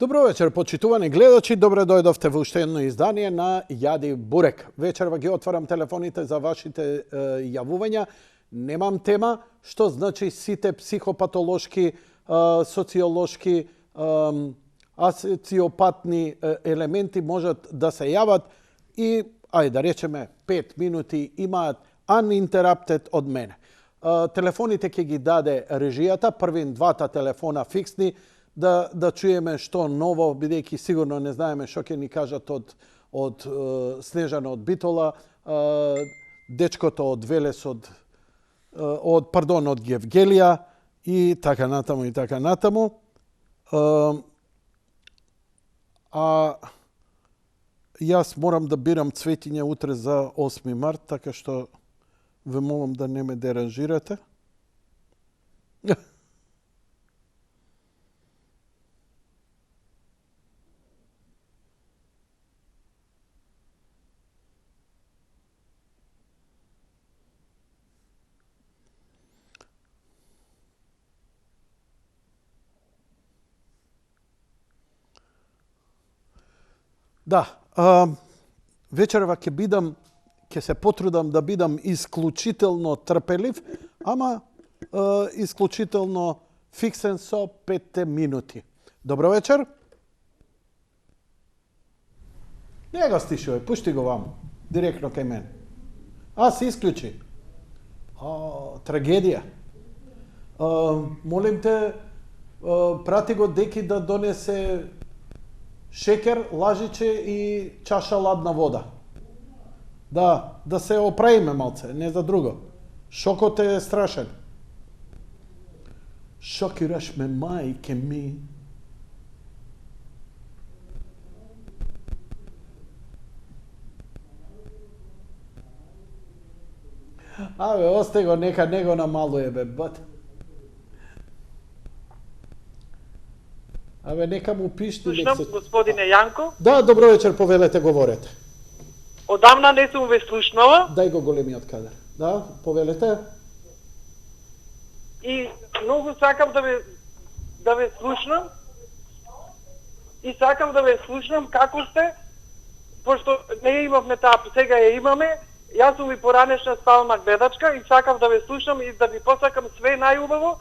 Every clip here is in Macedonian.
Добро вечер, почитувани гледачи. Добре дојдовте во уште едно издание на Јади Бурек. Вечерва ги отварам телефоните за вашите јавувања. Немам тема, што значи сите психопатолошки, социолошки, асоциопатни елементи можат да се јават и, ајде да речеме, 5 минути имаат uninterrupted од мене. Телефоните ќе ги даде режијата, првин двата телефона фиксни, да чуеме што ново, бидејќи сигурно не знаеме што ќе ни кажат од Снежана од Битола, дечкото од Велес од Гевгелија и така натаму и така натаму. Јас морам да бирам цветиња утре за 8 март, така што ве молам да не ме деранжирате. Да, вечерва ќе се потрудам да бидам исклучително трпелив, ама исклучително фиксен со 5 минути. Добро вечер. Не го стишувај, пушти го ваму, директно кај мене. Се исклучи. Трагедија. Молим те, прати го деки да донесе шекер, лажиче и чаша ладна вода. Да се оправиме малце, не за друго. Шокот е страшен. Шокираш ме, мајке ми. Осте го, нека не го намалуе, бат. Нека му пишти. Слушнам, господине Јанко. Да, добро вечер, повелете, говорете. Одамна не сум ве слушнала. Дај го големиот кадар. Да, повелете. И многу сакам да ве слушнам. И сакам да ве слушнам како сте, пошто не имавме таа, сега ја имаме. Јас сум и поранешна стална гледачка и сакам да ве слушнам и да ви посакам све најубаво.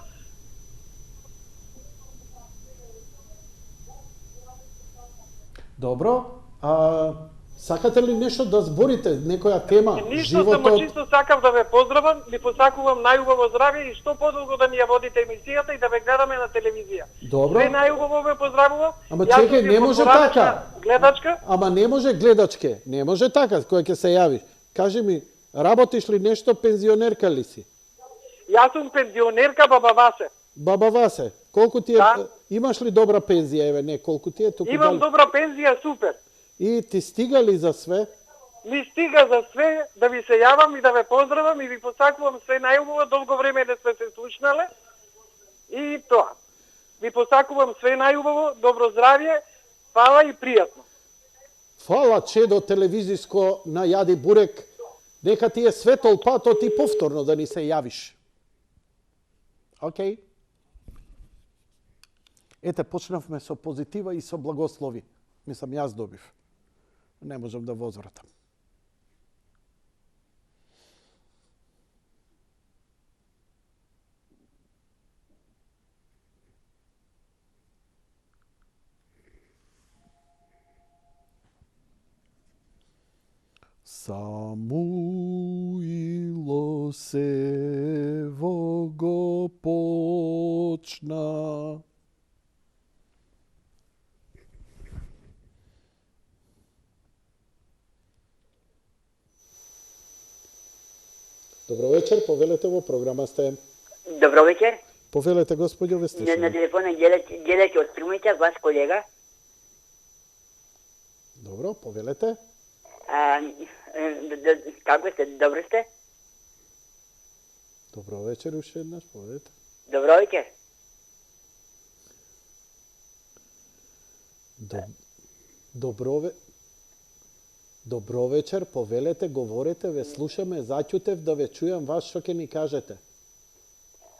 Добро. Сакате ли нешто да зборите, некоја тема, Ништо, само чисто сакам да ве поздравам, ви посакувам најубаво здравје и што подолго да ни ја водите емисијата и да ве гледаме на телевизија. Добро. Све најубаво ве поздравувам. Ама чекај, не може така. Гледачка. Ама не може гледачке, не може така, кој ќе се јавиш. Кажи ми, работиш ли нешто, пензионерка ли си? Јас сум пензионерка, баба Васе. Баба Васе, колку ти е, Да. Имаш ли добра пензија, еве, колку ти е туку? Имам добра пензија, супер. И ти стига ли за све? Ми стига за све да ви се јавам и да ве поздравам и ви посакувам све најубаво, долго време не сме се слушнале. И тоа. Ви посакувам све најубаво, добро здравје, фала и пријатно. Фала, чедо телевизиско на Јади Бурек. Нека ти е светол патот и повторно да ни се јавиш. Океј? Ете, почнавме со позитива и со благослови. Мислам, јас добив. Не можам да возвратам. Самуило сево го почна. Добро вечер, повелете во програма сте. Добро вечер. Повелете, господјо, ве На слушаме. телефона Ѓелеќ од Струмица, ваш колега. Добро, повелете. Како сте? Добро сте? Добро вечер, уште еднаш, повелете. Добро вечер. Добро вечер, повелете, говорете, ве слушаме, заќутев да ве чујам вас што ќе ни кажете.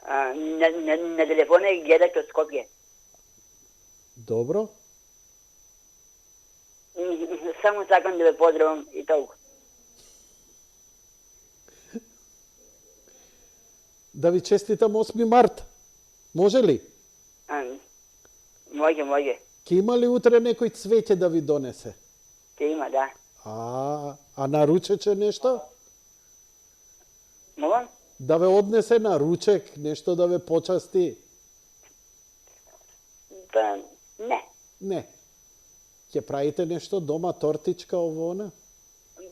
На телефона е Ѓелеќ од Скопје. Добро. Само сакам да ве поздравам и толку. Да ви честитам 8 март. Може ли? Може. Ке има ли утре некој цвеќе да ви донесе? Ќе има, да. А на ручече нешто? Молам? Да ве однесе на ручек, нешто да ве почасти? Па, не. Не. Ќе правите нешто дома, тортичка, ово, она?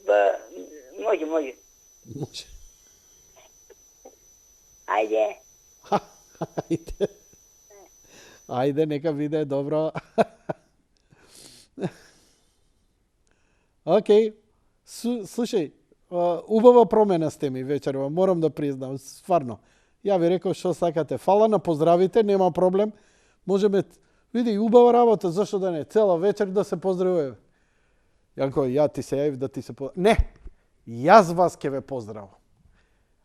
Па, може. Може. Ајде. Ајде. Ајде, нека биде добро. Океј. Слушај, убава промена сте ми вечерва, морам да признам, стварно. Ја ви реков што сакате. Фала на поздравите, нема проблем. Можеме, види, убава работа, зашто да не, цела вечер да се поздравуваме. Јанко, ја ти се јавив да ти се поздравам. Не, јас вас ќе ве поздравам.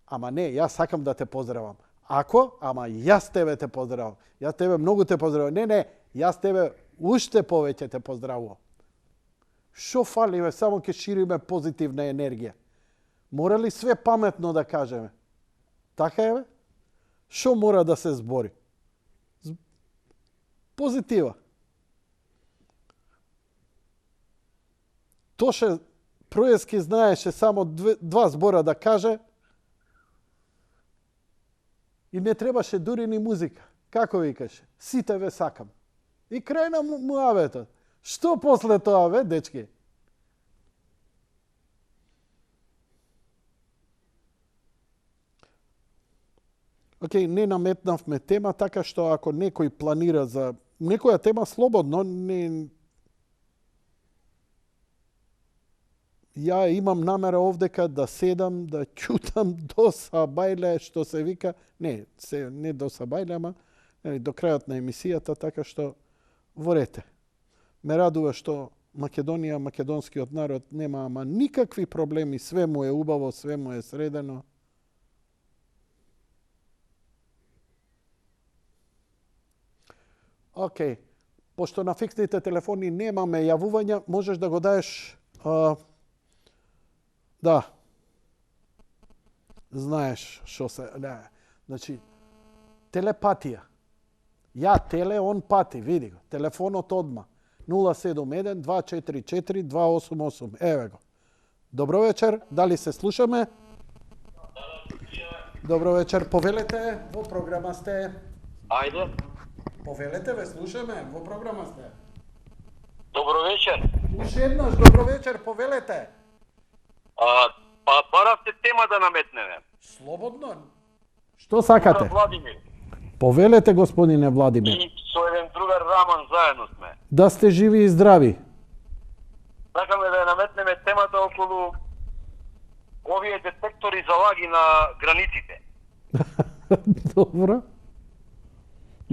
Ама не, јас сакам да те поздравам. Ама јас тебе те поздравам. Јас тебе многу те поздравам. Не, јас тебе уште повеќе те поздравувам. Шо фали, бе, само ќе шириме позитивна енергија. Мора ли све паметно да кажеме? Така е, бе? Шо мора да се збори? Позитива. Тоше Проески знаеше само два збора да каже и не требаше дури ни музика. Како викаше? Сите ве сакам. И крај на муаветот. Што после тоа, бе, дечки? Океј, не наметнавме тема, така што ако некој планира за некоја тема слободно, ја имам намера овдека да седам, да ќутам до сабајле, што се вика, не до сабајле, ама до крајот на емисијата, така што ворете. Ме радува што Македонија, македонскиот народ нема ама никакви проблеми, све му е убаво, све му е средено. Океј, пошто на фиксните телефони немаме јавувања, можеш да го даеш да. Знаеш што се... Не. Значи, телепатија. Ја теле, он пати, види го. Телефонот одма. 071-244-288. Еве го. Добро вечер, дали се слушаме? Добро вечер, повелете, во програма сте. Ајде. Повелете, ве слушаме, во програма сте. Добро вечер. Уште еднаш, добро вечер, повелете. Па баравте тема да наметнеме. Слободно. Што сакате? Владимир. Повелете, господине Владимир. И со еден другар Раман заедно сме. Да сте живи и здрави. Сакаме да наметнеме темата околу овие детектори за лаги на границите. Добро.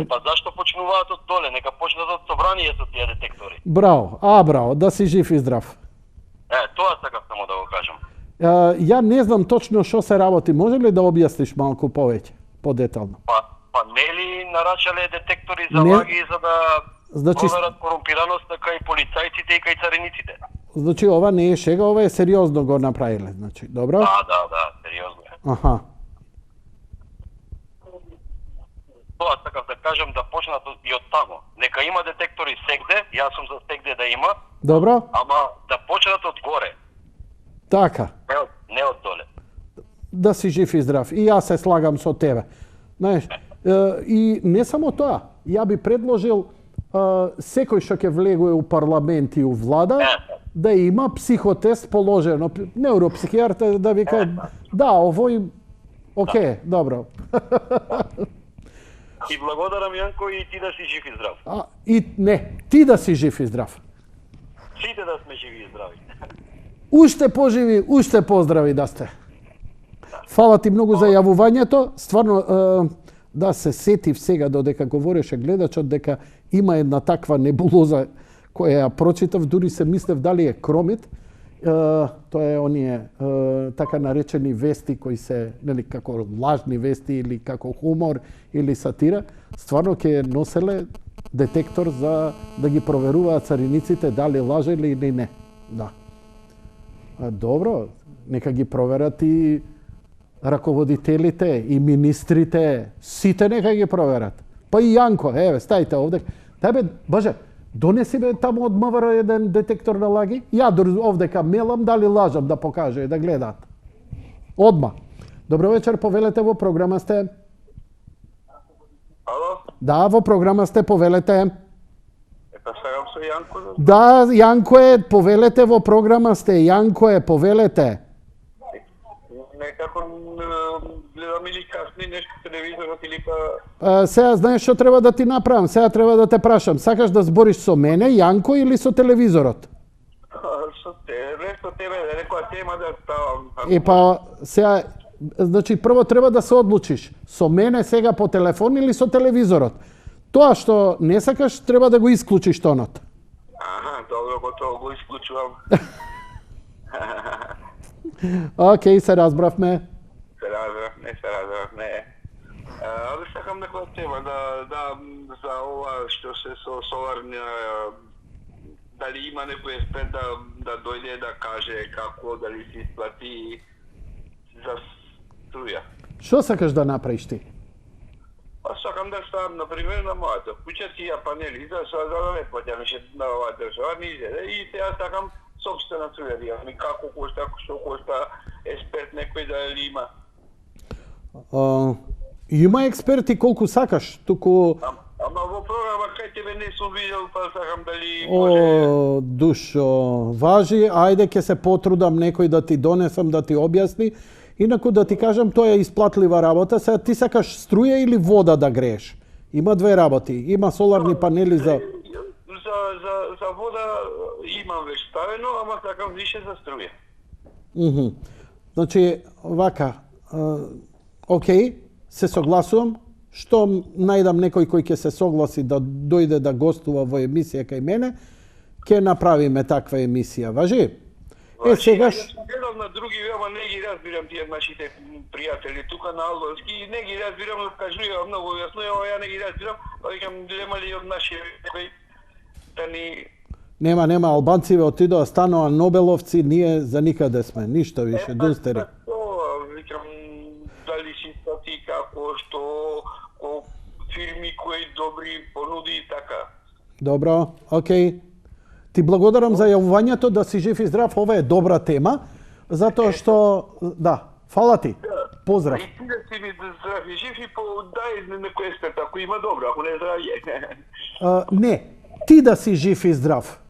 Па зашто почнуваат од доле? Нека почнат од собрание со тие детектори. Браво, браво, да си жив и здрав. Тоа сакав само да го кажам. Ја не знам точно што се работи. Може ли да објасниш малку повеќе, подетално? Па нели нарачале детектори за Не. лаги за да проверат корумпираноста кај полицајците и кај цариниците. Значи, ова не е шега, ова е сериозно го направиле, значи, добро? Да, сериозно е. Аха. Тоа сакав да кажам да почнат и од тамо. Нека има детектори сегде, јас сум за сегде да има, Добро? ама да почнат од горе, Така. не од доле. Да си жив и здрав. И јас се слагам со тебе. Знаеш, и не само тоа. Ја би предложил секој што ќе влегува у парламент и у влада да има психотест положено. Невропсихијар да ви каже, да, овој океј, добро. И благодарам Јанко и ти да си жив и здрав. Ти да си жив и здрав. Сите да сме живи и здрави. Уште поживи, уште поздрави да сте. Фала ти многу за јавувањето. Стварно, да се сетив сега додека говореше гледачот дека има една таква небулоза која ја прочитав, дури се мислев дали е Кромит. Тоа е оние така наречени вести кои се, нели, како лажни вести или како хумор или сатира. Стварно ќе носеле детектор за да ги проверуваат цариниците дали лажели или не. Да. Добро, нека ги проверат и раководителите, и министрите, сите нека ги проверат. Па и Јанко, еве, стајте овде. Тебе, Боже, донеси бе таму од МВР еден детектор на лаги. Ја овдека мелам дали лажам да покаже, да гледаат. Одма. Добро вечер, повелете во програма сте. Ало? Да, во програма сте, повелете. Епа сакам со Јанко. Да, Јанко е, повелете во програма сте. Јанко е, повелете. Некако гледам или касни нешто телевизорот или па... Сега знаеш што треба да ти направам? Сега треба да те прашам. Сакаш да збориш со мене, Јанко, или со телевизорот? Со тебе, некоја тема да ставам. И па, сега, значи, прво треба да се одлучиш. Со мене сега по телефон или со телевизорот? Тоа што не сакаш, треба да го исклучиш тонот. Аха, добро, готово го исклучувам. Океј, се разбравме. Се разбравме. Але сакам некоја тема да за ова што се со соларни дали има некој експерт да дојде да каже како дали се исплати за струја. Што сакаш да направиш ти? Па сакам да ставам, например, на мојата куќа тија панели за да не плаќам више на оваа држава и сега сакам собствена струја, ми како кошта, што кошта, експерт некој дали има. Има експерти колку сакаш, туку... Ама во програма кај тебе не сум видел, па сакам дали може... О, душо, важи, ајде ќе се потрудам некој да ти донесам, да ти објасни. Инаку да ти кажам, тоа е исплатлива работа. Сега ти сакаш струја или вода да грееш? Има две работи. Има соларни панели за... За вода имам веќе ставено, ама сакам више за струја. Значи, вака, океј, се согласувам. Што најдам некој кој ќе се согласи да дојде да гостува во емисија кај мене, ќе направиме таква емисија. Важи? Сегаш... Гледам на други, ама не ги разбирам тие нашите пријатели тука на албански, не ги разбирам, кажуваат многу јасно, ја не ги разбирам, па викам, нема ли од наши да ни... Нема, албанциве отидоа, станува Нобеловци, ние за никаде сме, ништо више, дунстери. Викам, дали си стати како, што, фирми кои добри понуди и така. Добро, океј. Ти благодарам за јавувањето, да си жив и здрав, ова е добра тема, затоа што, да, фала ти, поздрав. И ти да си ми здрав и жив и дај некој експерт, ако има добро, ако не здрав не, ти да си жив и здрав.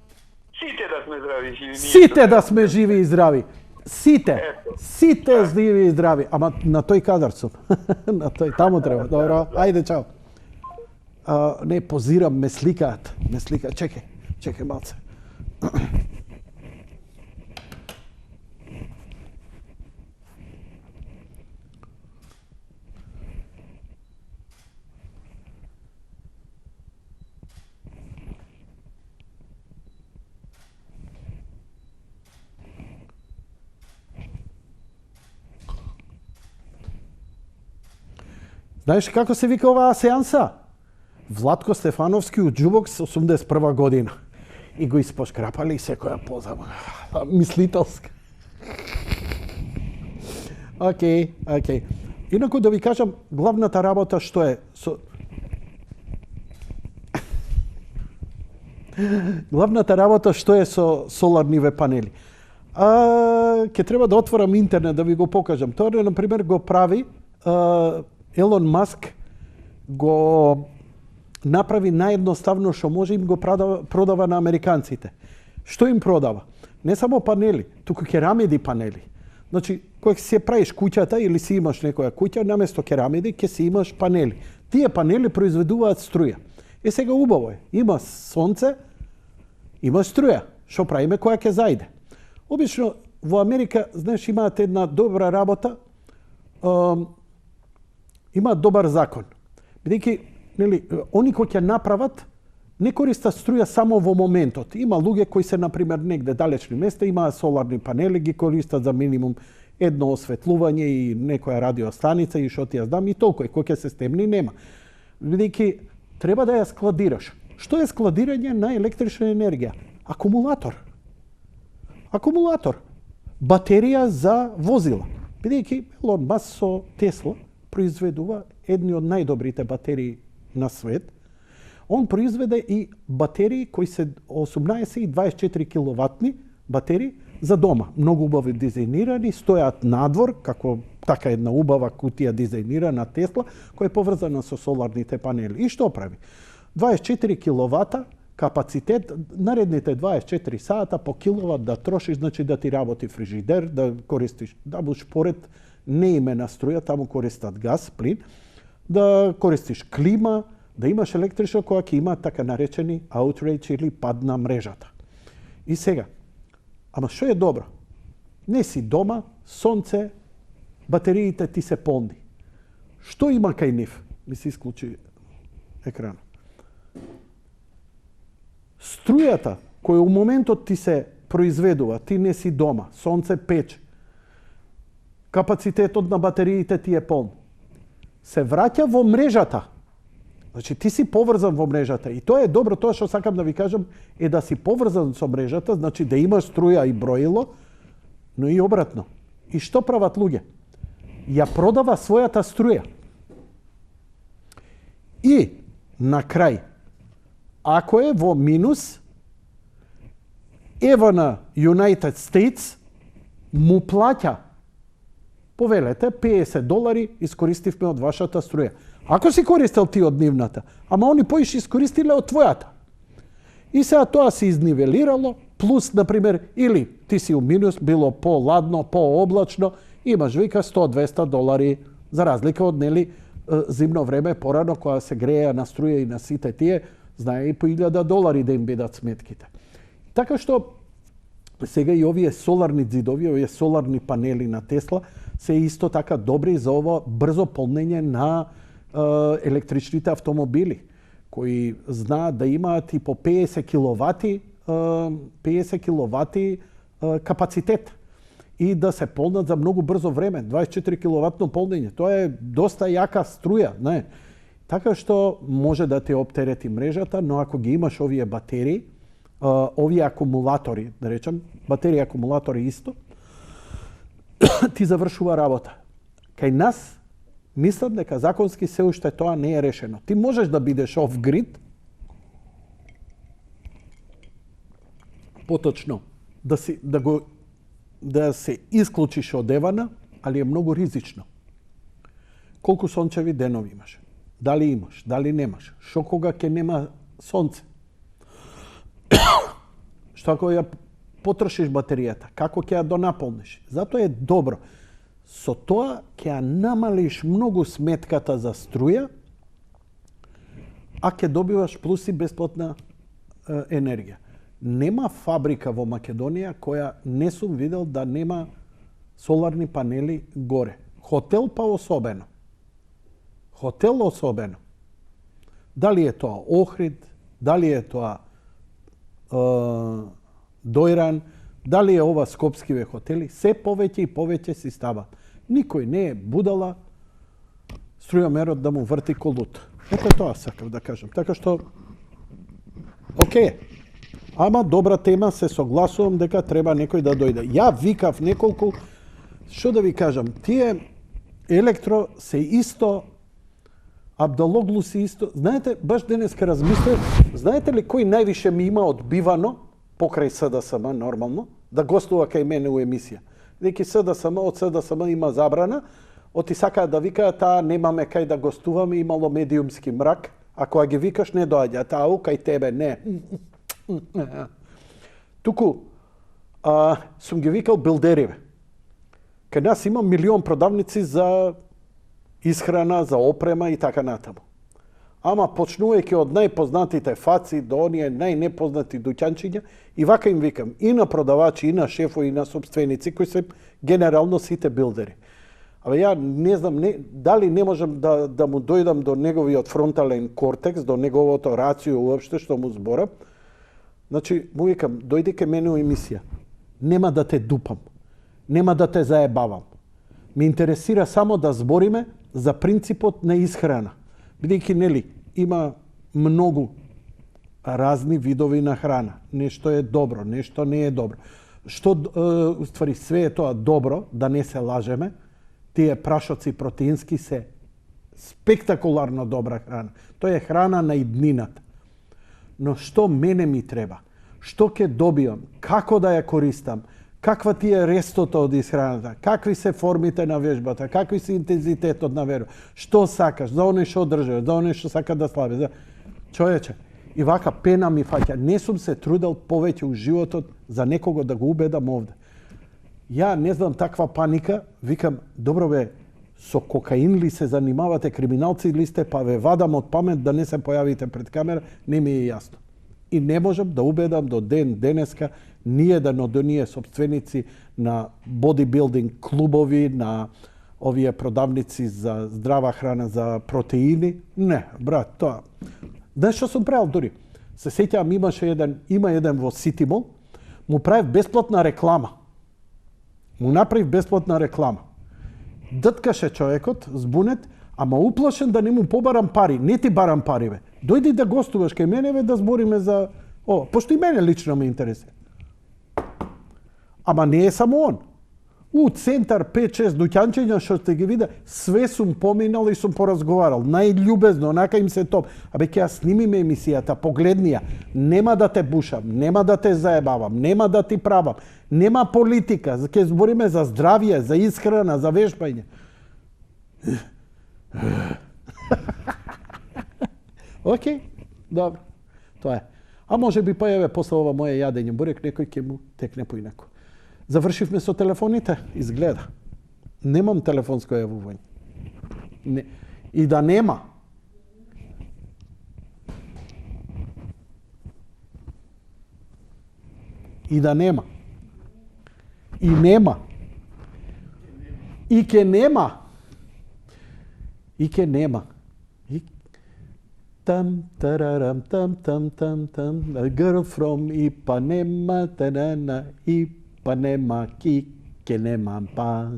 Сите да сме здрави и живи. Сите да сме живи и здрави. Сите живи и здрави. Ама на тој кадар сум. На тој, таму треба. Добро, ајде, чао. Не, позирам, ме сликаат. Чекај малце. Знаеш како се вика оваа сеанса? Владко Стефановски од Џубокс 81 година. И го испошкрапали и секоја поза. Мислителска. Океј. Инаку да ви кажам, главната работа што е со соларниве панели. Ќе треба да отворам интернет да ви го покажам. Тоа, на пример, го прави Елон Маск, го направи наједноставно што може, им го продава на американците. Што им продава? Не само панели, туку керамиди панели. Значи, кога си правиш куќата или си имаш некоја куќа, наместо керамиди ќе си имаш панели. Тие панели произведуваат струја. Сега убаво е. Има сонце, има струја. Што правиме која ќе зајде? Обично во Америка, знаеш, имаат една добра работа, имаат добар закон. Бидејќи, нели, они кои ќе направат, не користат струја само во моментот. Има луѓе кои се, например, негде далечни места, имаат соларни панели, ги користат за минимум едно осветлување и некоја радиостаница и што ти ја знам, и толку е, кој ќе се стемни, нема. Бидејќи, треба да ја складираш. Што е складирање на електрична енергија? Акумулатор. Акумулатор. Батерија за возила. Бидејќи Елон Маск со Тесла произведува едни од најдобрите батерии на свет, он произведе и батерии кои се 18 и 24 киловатни батерии за дома. Многу убаво дизајнирани, стојат надвор, како така една убава кутија дизајнирана Тесла, која е поврзана со соларните панели. И што прави? 24 киловата капацитет, наредните 24 сата по киловат да трошиш, значи да ти работи фрижидер, да користиш, да будеш поред неимена струја, таму користат газ, плин, да користиш клима, да имаш електрична која ќе има така наречени outrage или пад на мрежата. И сега, ама што е добро? Не си дома, сонце, батериите ти се полни. Што има кај нив? Ми се исклучи екран. Струјата која у моментот ти се произведува, ти не си дома, сонце пече, капацитетот на батериите ти е полн, се враќа во мрежата. Значи, ти си поврзан во мрежата. И тоа е добро, тоа што сакам да ви кажам, е да си поврзан со мрежата, значи да имаш струја и броило, но и обратно. И што прават луѓе? Ја продава својата струја. И, на крај, ако е во минус, ево на United States му плаќа, повелете, $50 искористивме од вашата струја. Ако си користел ти од нивната, ама они поише искористиле од твојата. И сега тоа се изнивелирало, плюс, например, или ти си у минус, било по-ладно, по-облачно, имаш вика $100-200, за разлика од, нели, зимно време, порано, кога се греја на струја и на сите тие, знае и по $1000 да им бидат сметките. Така што, сега и овие соларни ѕидови, овие соларни панели на Тесла, се исто така добри за ово брзо полнење на електричните автомобили, кои знаат да имаат и по 50 киловати капацитет и да се полнат за многу брзо време, 24 киловатно полнење. Тоа е доста јака струја, не? Така што може да те оптерети мрежата, но ако ги имаш овие батерии, овие акумулатори, да речем, батерии и акумулатори исто, ти завршува работа. Кај нас, мислам дека законски се уште тоа не е решено. Ти можеш да бидеш off-grid, поточно, да се исклучиш од евана, али е многу ризично. Колку сончеви денови имаш? Дали имаш, дали немаш? Што кога ќе нема сонце? Што ако ја потрошиш батеријата? Како ќе ја донаполниш? Затоа е добро. Со тоа ќе ја намалиш многу сметката за струја, а ќе добиваш плюс и бесплатна енергија. Нема фабрика во Македонија која не сум видел да нема соларни панели горе. Хотел па особено. Хотел особено. Дали е тоа Охрид, дали е тоа Дојран, дали е ова скопскиве хотели, се повеќе и повеќе си стават. Никој не е будала струјомерот да му врти колут. Ето тоа сакав да кажам. Така што, окей. Ама добра тема, се согласувам дека треба некој да дојде. Ја викав неколку, што да ви кажам, тие електро се исто, Абдалоглу си исто. Знаете, баш денеска размислев, знаете ли кој највише ми има одбивано, покрај СДСМ нормално, да гостува кај мене у емисија? Деки СДСМ, од СДСМ има забрана, оти сакаат да викаат, таа немаме кај да гостуваме, имало медиумски мрак, а кога ги викаш не доаѓа, таа кај тебе не. Туку, сум ги викал билдериве. Кај нас има милион продавници за исхрана, за опрема и така натаму. Ама почнувајќи од најпознатите фаци до оние најнепознати дуќанчиња, и вака им викам, и на продавачи, и на шефови, и на собственици, кои се генерално сите билдери. Абе ја не знам дали не можам да му дојдам до неговиот фронтален кортекс, до неговото рацио уопште што му зборам. Значи, му викам, дојди ке мене у емисија. Нема да те дупам. Нема да те заебавам. Ме интересира само да збориме за принципот на исхрана. Бидејќи, нели, има многу razni vidovi na hrana. Nešto je dobro, nešto не е dobro. U stvari, sve je to dobro, da ne se lažeme. Tije prašoci proteinski se spektakularno dobra hrana. To je hrana na idninat. No što mene mi treba? Što ke dobijam? Kako da ja koristam? Kakva ti je restota od ishranata? Kakvi se formite na vežbata? Kakvi se intenzitet od naveru? Što sakaš? Za one što održaju? Za one što saka da slabe? Čovječe, i vaka pena mi faća. Ne sam se trudil poveće u životu za nekoga da ga ubedam ovdje. Ja ne znam takva panika. Vikam, dobro be, so kokain li se zanimavate, kriminalci li ste, pa ve vadam od pamet da ne se pojavite pred kamera, ne mi je jasno. I ne možem da ubedam do deneska nijedan od onije sobstvenici na bodybuilding klubovi, na ovije prodavnici za zdrava hrana, za proteini. Ne, brat, to... Znaš što sam pravil, Duri? Se sjećam, ima jedan vo City Mall, mu pravi besplatna reklama. Mu napravi besplatna reklama. Дъткаше човекот, збунет, ама уплашен да не му побарам пари. Не ти барам пари, бе. Дојди да гостуваш кај мене, бе, да збориме за... пошто и мене лично ме интересира. Ама не е само он. У центар 5-6 дуќанчиња што сте ги виде, све сум поминал и сум поразговарал. Најљубезно, онака им се топ. Абе, ќе ја снимиме емисијата, погледни ја. Нема да те бушам, нема да те заебавам, нема да ти правам. Нема политика, ќе збориме за здравје, за исхрана, за вежбање. Океј, добро, тоа е. А може би па еве после ова моje јадење бурек некој ќе му текне поинако. Завршивме со телефоните, изгледа. Немам телефонско јавување. Не. И да нема. И да нема. И нема. И ке нема. И ке нема. И... Там, тарарам, там, a girl from Ipanema, tanana, Ipanema, ке немам па.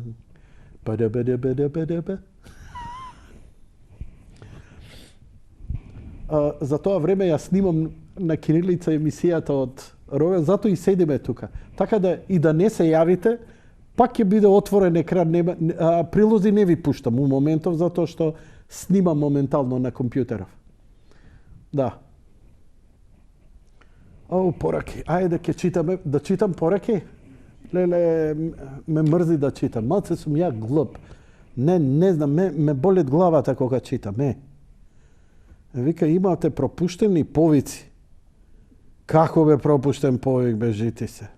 За тоа време ја снимам на кирилица емисијата од Ровен, зато и седиме тука. Така да и да не се јавите, пак ќе биде отворен екран, прилози не ви пуштам у моментов, затоа што снимам моментално на компјутеров. Да. Пораки. Ајде ќе читаме, да читам пораки? Леле, ме мрзи да читам. Малце сум ја глуп. Не знам, ме болет главата кога читам. Вика, имате пропуштени повици. Како бе пропуштен повик, бе, жити се?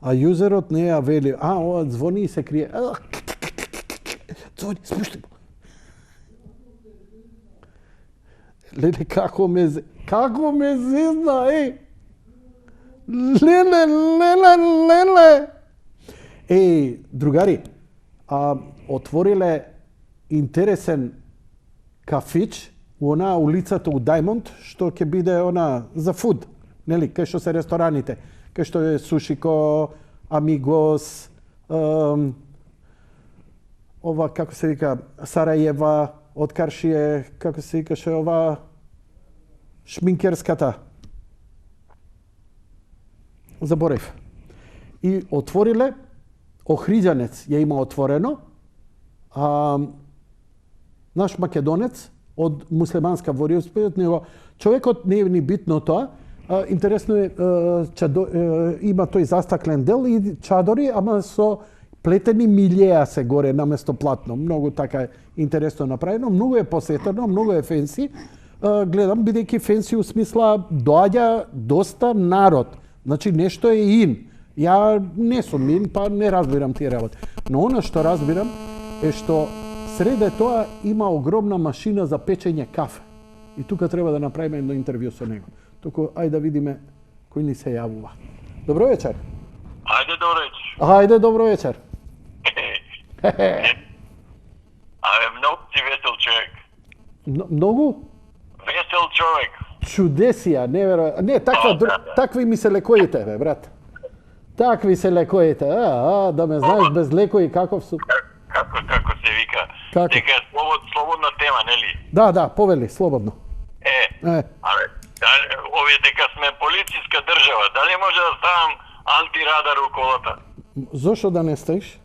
А юзерот не ја вели. Ова звони и се крие. Звони, спушти му. Леле, како ме зезна, Леле. Другари, отвориле интересен кафич у онаа улицата у Дајмонд, што ќе биде она за фуд, нели, кај што се рестораните, кај што е Сушико, Амигос, ова, како се вика, Сарајева, од Каршие, како се викаше ова, шминкерската. Заборев. И отвориле, Охриđanец ја има отворено, наш македонец од муслиманска вероисповед, него човекот не е ни битно тоа. Интересно е, има тој застаклен дел и чадори, ама со плетени милјеа се горе наместо платно. Многу така интересно направено, многу е посетено, многу е фенси. Гледам, бидејќи фенси у смисла доаѓа доста народ. Значи нешто е ин. Ја не сум ин, па не разбирам тие работи. Но она што разбирам е што среде тоа има огромна машина за печење кафе. И тука треба да направиме едно интервју со него. Току, ајде да видиме кој ни се јавува. Добро вечер. Ајде, добро вечер. Ајде, добро вечер. Многу си весел човек. Многу? Весел човек. Чудесија, неверојатно. Не, такви ми се лекоите, бе, брат. Такви се лекоите. Да ме знаеш без лекои каков сум. Како се вика? Како? дека е слободна тема, нели? Да, повели, слободно. Абе, овие дека сме полициска држава, дали може да ставам антирадар у колата? Зошто да не стоиш?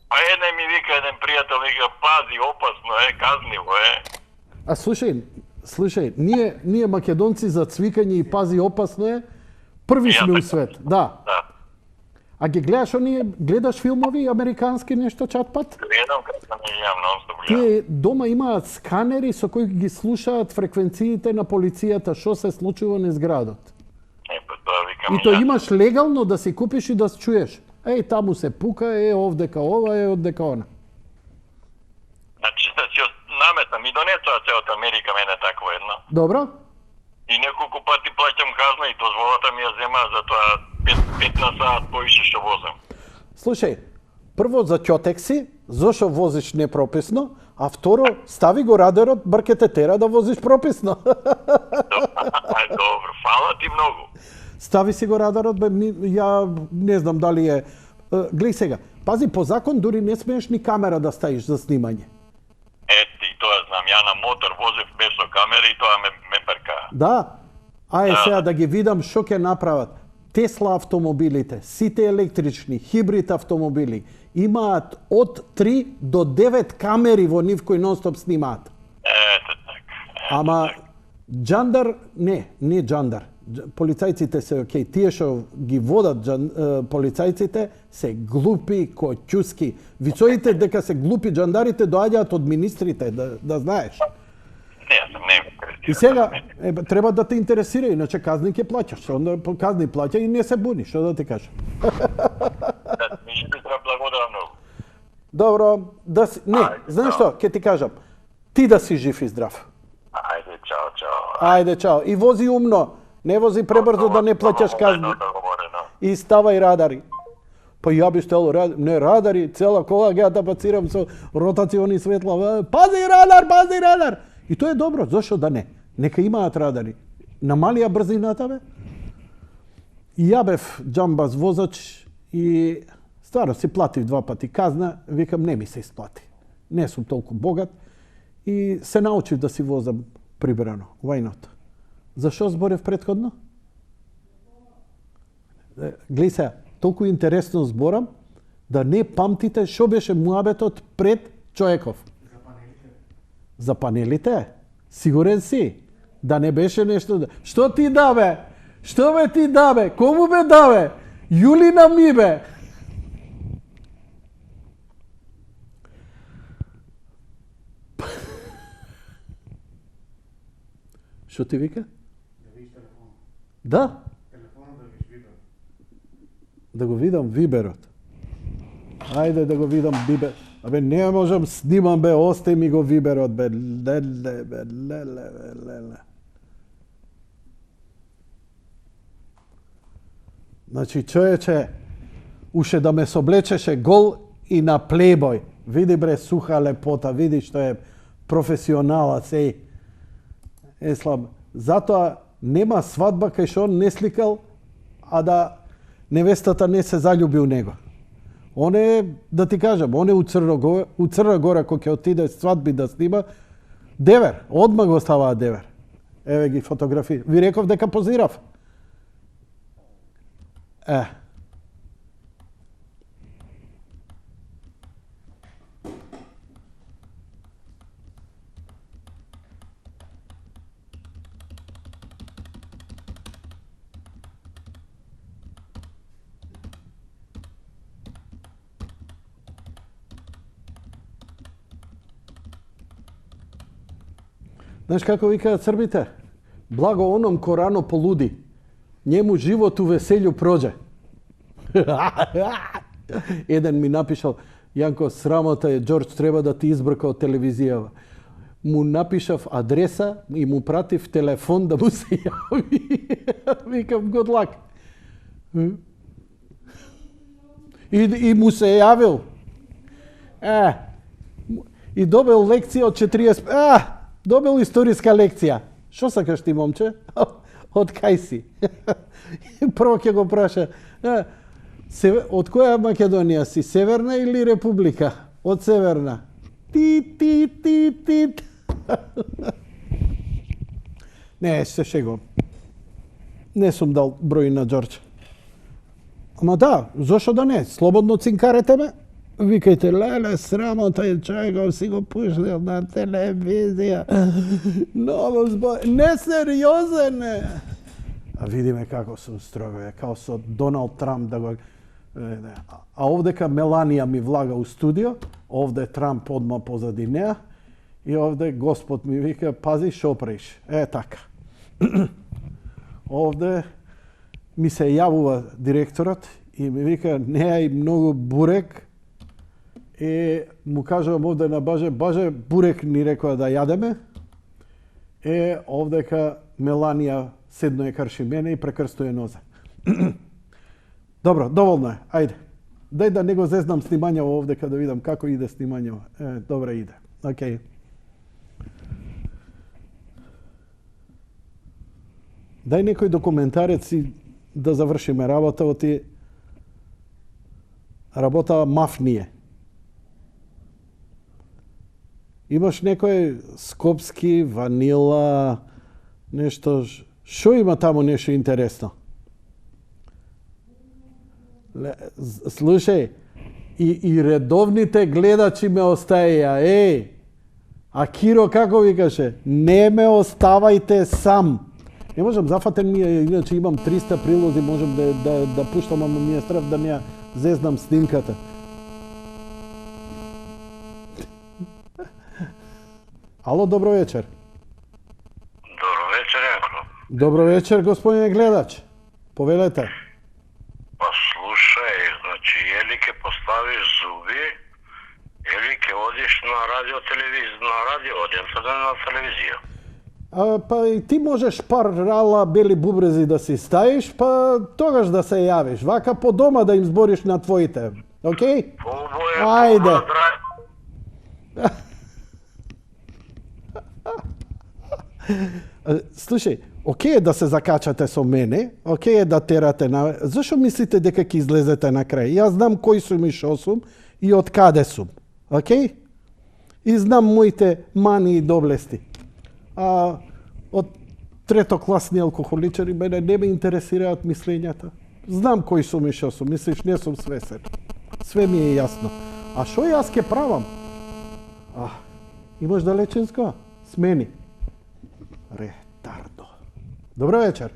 А еден ми вика, еден пријател, вика, пази, опасно е, казниво е. А слушај, ние македонци за цвикање и пази опасно е, први сме у свет. Да. А ги гледаш филмови американски нешто чатпат? Гледам, како не гледам, нон-стоп гледам. Тие дома имаат сканери со кои ги слушаат фреквенциите на полицијата, што се случува низ градот. Тоа викам И то имаш легално да си купиш и да чуеш. Таму се пука, овдека ова, оддека она. Значи да си наметам и донесоа се од Америка мене такво едно. Добро? И неколку пати плаќам казна и дозволата ми ја зема за тоа 5 на сат поише што возам. Слушај, прво за ќотек си, зошто возиш непрописно, а второ, стави го радарот, брке те тера да возиш прописно. Добро, фала ти многу. Стави си го радарот, ја не знам дали е... Глеј сега, пази, по закон дури не смееш ни камера да ставиш за снимање. И тоа знам, ја на мотор возев без камера и тоа ме прка. Да? Сега да ги видам што ќе направат. Тесла автомобилите, сите електрични, хибрид автомобили, имаат од 3 до 9 камери во нив кои нон-стоп снимаат. Така. Ама джандар, не джандар. Полицајците се окей, тие што ги водат полицајците се глупи коќуски. Вицоите дека се глупи джандарите доаѓаат од министрите, да знаеш. Не. И сега треба да те интересира, иначе казни ќе плаќаш. Онда казни плаќа и не се буни, што да ти кажам. Ми благодарам многу. Добро, знаеш што, ќе ти кажам. Ти да си жив и здрав. Ајде, чао. Ајде, чао. И вози умно. Не вози пребрзо да не плаќаш казни. И ставај радари. Па ја би ставил радари, цела кола ќе ја тапацирам со ротациони светла. Пази радар! И тоа е добро, зошто да не? Нека имаат радари. Намалија брзината, бе. И ја бев џамбаз возач и стварно си платив 2 пати казна, викам не ми се исплати. Не сум толку богат и се научив да си возам прибрано. Why not? Зашо зборев претходно? Глеј сега, толку интересно зборам да не памтите што беше муабетот пред Чоеков. За панелите? Сигурен си? Да не беше нешто... Што ти дабе? Што бе ти дабе? Кому бе дабе? Јулина ми бе? Што ти вика? Да? Да го видам Виберот. Ајде да го видам Вибер. Абе, не можам снимам, бе, остај ми го Виберот, бе, леле. Значи, човече, уше да ме соблечеше гол и на плейбој. Види, бре, суха лепота, види што е професионалац, слаб. Затоа нема свадба кај што он не сликал, а да невестата не се заљуби у него. Он е, да ти кажам, он е у Црна Гора, кој ќе отиде свадби да снима, девер, одма го ставаа девер. Еве ги фотографии. Ви реков дека позирав. Знаеш како викаат србите? Благо оном ко рано полуди, njemu живот у веселју проđe. Еден ми напишал, Јанко, срамота е, Џорџ треба да ти избрка од телевизијава. Му напишав адреса и му пратив телефон да му се јави. Викам, good luck. И му се јавил. И добил лекција од 40... Добил историска лекција. Што сакаш ти, момче? Од кај си? Прво ќе го праша. Од која Македонија си? Северна или Република? Од Северна. Ти. Не, се шегувам. Не сум дал број на Џорџ. Ама да, зошто да не? Слободно цинкарете ме. Викајте, леле, срамота е човеков си го пуштил на телевизија. Ново збор... Несериозен е. А видиме како сум строго, као со Доналд Трамп да го... А овдека Меланија ми влага у студио, овде Трамп одма позади неа, и овде Господ ми вика, пази шо правиш. Така. Овде ми се јавува директорот и ми вика, неај многу бурек, и му кажувам овде на Баже, бурек ни рекоа да јадеме, овдека Меланија седно е карши мене и прекрстуе нозе. Добро, доволно е, ајде. Дај да не го зезнам снимањево овде, да видам како иде снимањево. Добре иде, окей. Дај некој документарец и да завршиме работа, оти работа мафнije. Имаш некој скопски, ванила, нешто, шо има таму нешто интересно? Слушај, и редовните гледачи ме остаја, а Киро како викаше? Не ме оставајте сам. Не можам, зафатен ми е, иначе имам 300 прилози, можем да пуштам, ама ми е страв да не ја зезнам снимката. Ало, добро вечер. Добро вечер, Јанко. Добро вечер, господине гледач. Повелете. Па слушај, значи, или ке поставиш зуби, или ке одиш на радио, одем сега на телевизија. Па и ти можеш пар рала бели бубрези да си ставиш, па тогаш да се јавиш. Вака по дома да им збориш на твоите. Окей? Ајде. Слушај, окей е да се закачате со мене, окей е да терате на... Зашо мислите дека ќе излезете на крај? Јас знам кој сум и шо сум и од каде сум. Окей? И знам моите мани и доблести. А од третокласни алкохоличари мене не ме интересираат мислењата. Знам кој сум и шо сум. Мислиш, не сум свесен. Све ми е јасно. А шо јас ке правам? Имаш далеченско? Смени. Ретардо. Добро вечер.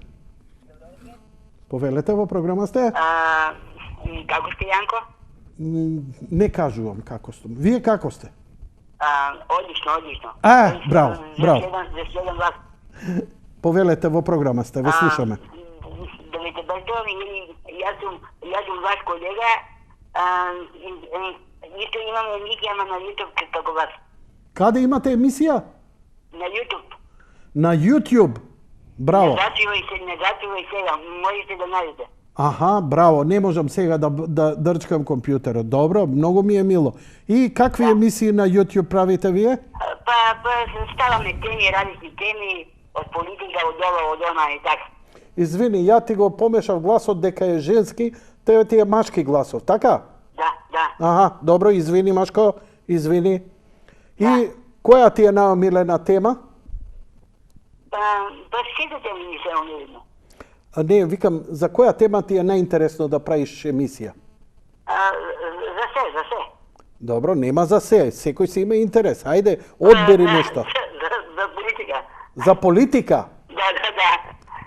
Повелете, во програма сте? Како сте, Јанко? Не кажувам како сум. Вие како сте? Одлично. Браво. За следен глас. Повелете, во програма сте, ве слушаме. Да ме тебртувам, јас сум ваш колега, исто имам емисија на YouTube како вас. Каде имате емисија? На YouTube. На YouTube. Браво. Не зачувај сега, можете да најдете. Аха, браво. Не можам сега да дрчкам компјутерот. Добро, многу ми е мило. И какви емисии на YouTube правите вие? Па ставаме теми, различни теми, од политика, од ова, од она и така. Извини, ја ти го помешав гласот дека е женски, тебе ти е машки гласов, така? Да. Аха, добро, извини, Машко, извини. И која ти е наомилена тема? Па сите ми се омилено. Не, викам, за која тема ти е најинтересно да правиш емисија? За се. Добро, нема за се, секој си има интерес. Ајде, одбери нешто. За политика. За политика? Да.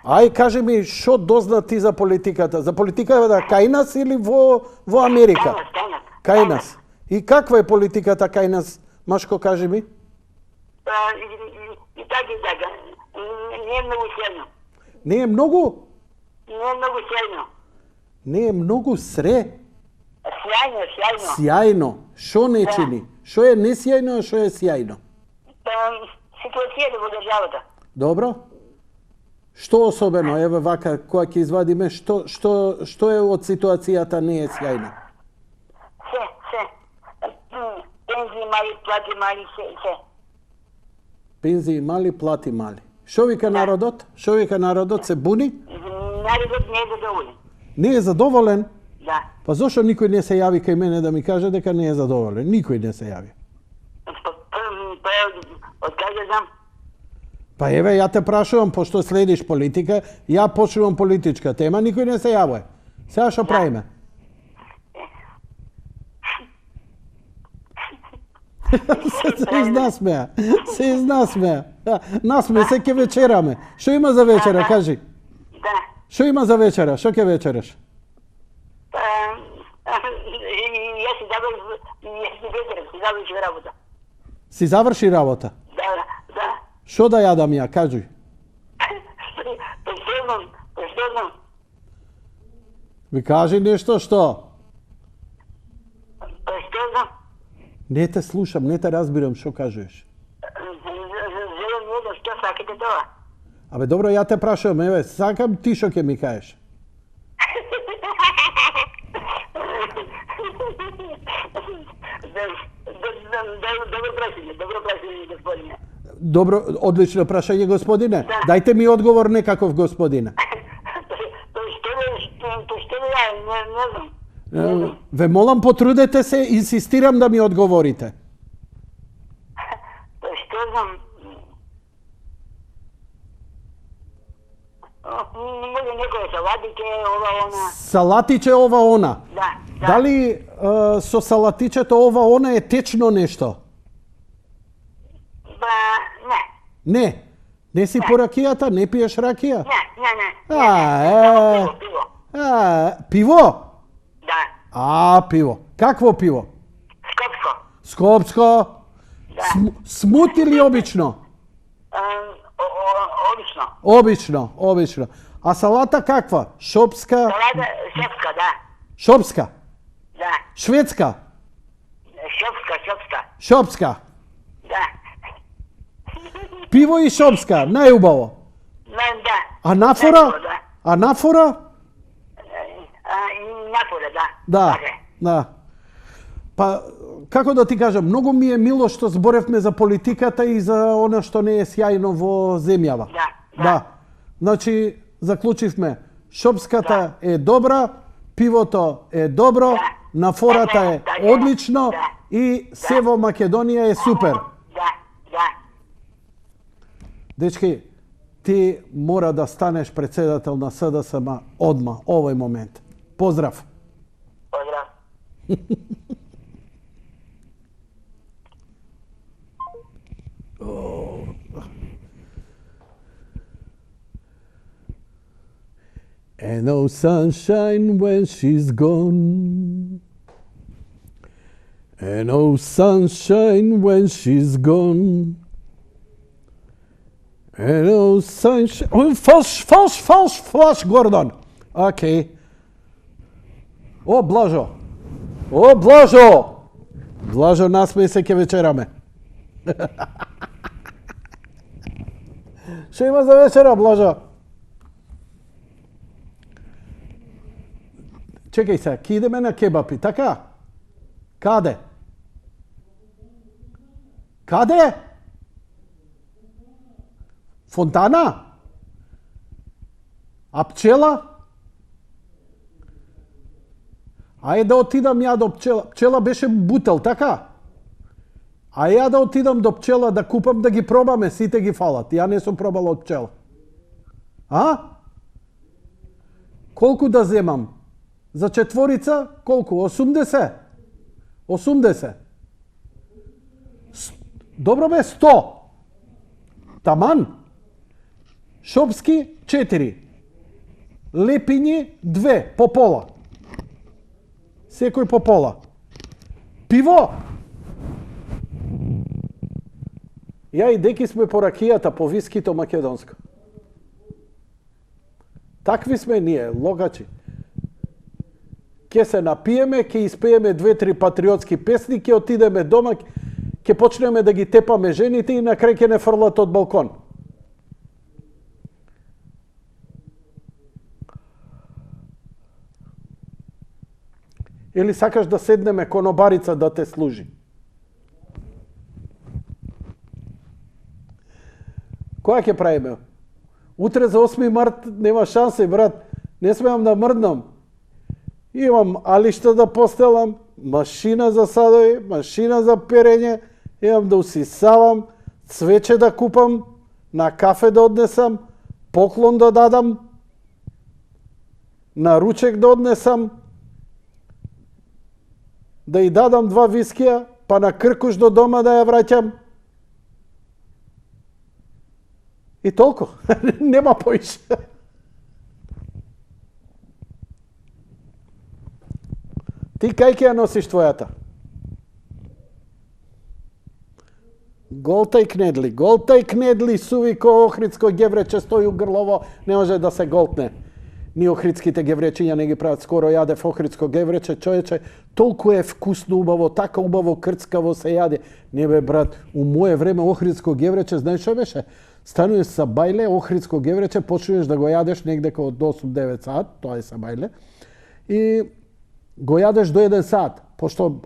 Ај, кажи ми, шо дозна ти за политиката? За политиката кај нас или во Америка? Кај нас. И каква е политиката кај нас? Машко, кажи ми. И така. Не е многу силно. Не е многу? Не е многу силно. Не е многу сре? Сјајно. Сјајно. Шо не чини? Шо е несјајно, а шо е сјајно? Ситуацијата во државата. Добро. Што особено, еве вака, која ќе извадиме, што е од ситуацијата не е сјајно? Се. Пензии мали, плати мали, се. Пензии мали, плати мали. Шо вика народот? Се буни? Народот не е задоволен. Не е задоволен? Да. Па зошто никој не се јави кај мене да ми каже дека не е задоволен? Никој не се јави. Па Od kade znam? Pa еве, ја те прашувам, пошто следиш политика, ја почнувам политичка тема, никој не се јавува. Сега што правиме? се изнасмеа. Се изнасмеа. Насме се ке вечераме. Што има за вечера, кажи? Да. Што има за вечера? Што ќе вечераш? Јас си заврши работа. Си заврши работа? Да. Што да јадам ја, кажи? Поштедам. Ви кажи нешто што? Поштедам. Не те слушам, не те разбирам што кажеш. Желем едно, што сакате тоа? Абе добро, ја те прашувам, еве, сакам ти што ќе ми кажеш. Добро прашање, господине. Добро, одлично прашање, господине. Дајте ми одговор некаков, господине. Што ја, не знам. Ве молам, потрудете се, инсистирам да ми одговорите. Што знам. Може некоја салатике, ова, она. Салатиче ова она. Да. Дали со салатичето ова она е течно нешто? Не. Не. Не си по ракијата, не пиеш ракија? Не. Пиво. Пиво? Да. Пиво. Какво пиво? Скопско. Скопско? Да. Смут или обично? Обично. Обично. А салата каква? Шопска? Салата шопска, да. Шопска? Да. Шведска? Шопска. Да. Пиво и шопска, најубаво. Да. А нафора? Нафора, да. Да. Па, како да ти кажам, многу ми е мило што зборевме за политиката и за она што не е сјајно во земјава. Да. Значи, заклучивме, шопската е добра, пивото е добро, нафората е одлично и се во Македонија е супер. Да. Дечки, ти мора да станеш председател на СДСМ одма, овој момент. Поздрав. And no sunshine when she's gone. And no sunshine when she's gone. And no sunshine... Falsch, Gordon. Okay. Blažo. Blažo, nasmej se ke večerame. Što ima za večera, Blažo? Čekaj se, ki ideme na kebapi, така? Каде? Фонтана? А пчела? Ајде да отидам ја до пчела. Пчела беше бутел, така? А ја да отидам до пчела да купам да ги пробаме, сите ги фалат. Ја не сум пробала од пчела. Колку да земам? За четворица? Колку? 80? 80? Добро бе, 100. Таман? Шопски 4. Лепињи 2, по пола. Секој по пола. Пиво? Ја и Деки сме по ракијата, по вискито македонско. Такви сме ние, логачи. Ке се напиеме, ке испееме 2-3 патриотски песни, ке отидеме дома, ке почнеме да ги тепаме жените и на крај ке не фрлат од балкон. Или сакаш да седнеме конобарица да те служи? Која ќе правиме? Утре за 8 март нема шансе, брат. Не смеам да мрднам. Имам алишта да постелам, машина за садови, машина за перење, имам да усисавам, цвече да купам, на кафе да однесам, поклон да дадам, на ручек да однесам, да и дадам 2 вискија, па на кркуш до дома да ја враќам. И толку. Нема поише. Ти кај ќе ја носиш твојата? Голтај кнедли, суви ко охридско геврече стои у грлово, не може да се голтне. Ни охридските гевречиња не ги прават. Скоро јадев охридско геврече, човече, толку е вкусно, убаво, така убаво крцкаво се јаде. Не бе, брат, у моје време охридско геврече, знаеш што беше? Стануваш са бајле, охридско геврече, почнуваш да го јадеш негде као до 8-9 саат, тоа е са бајле, и го јадеш до 1 саат, пошто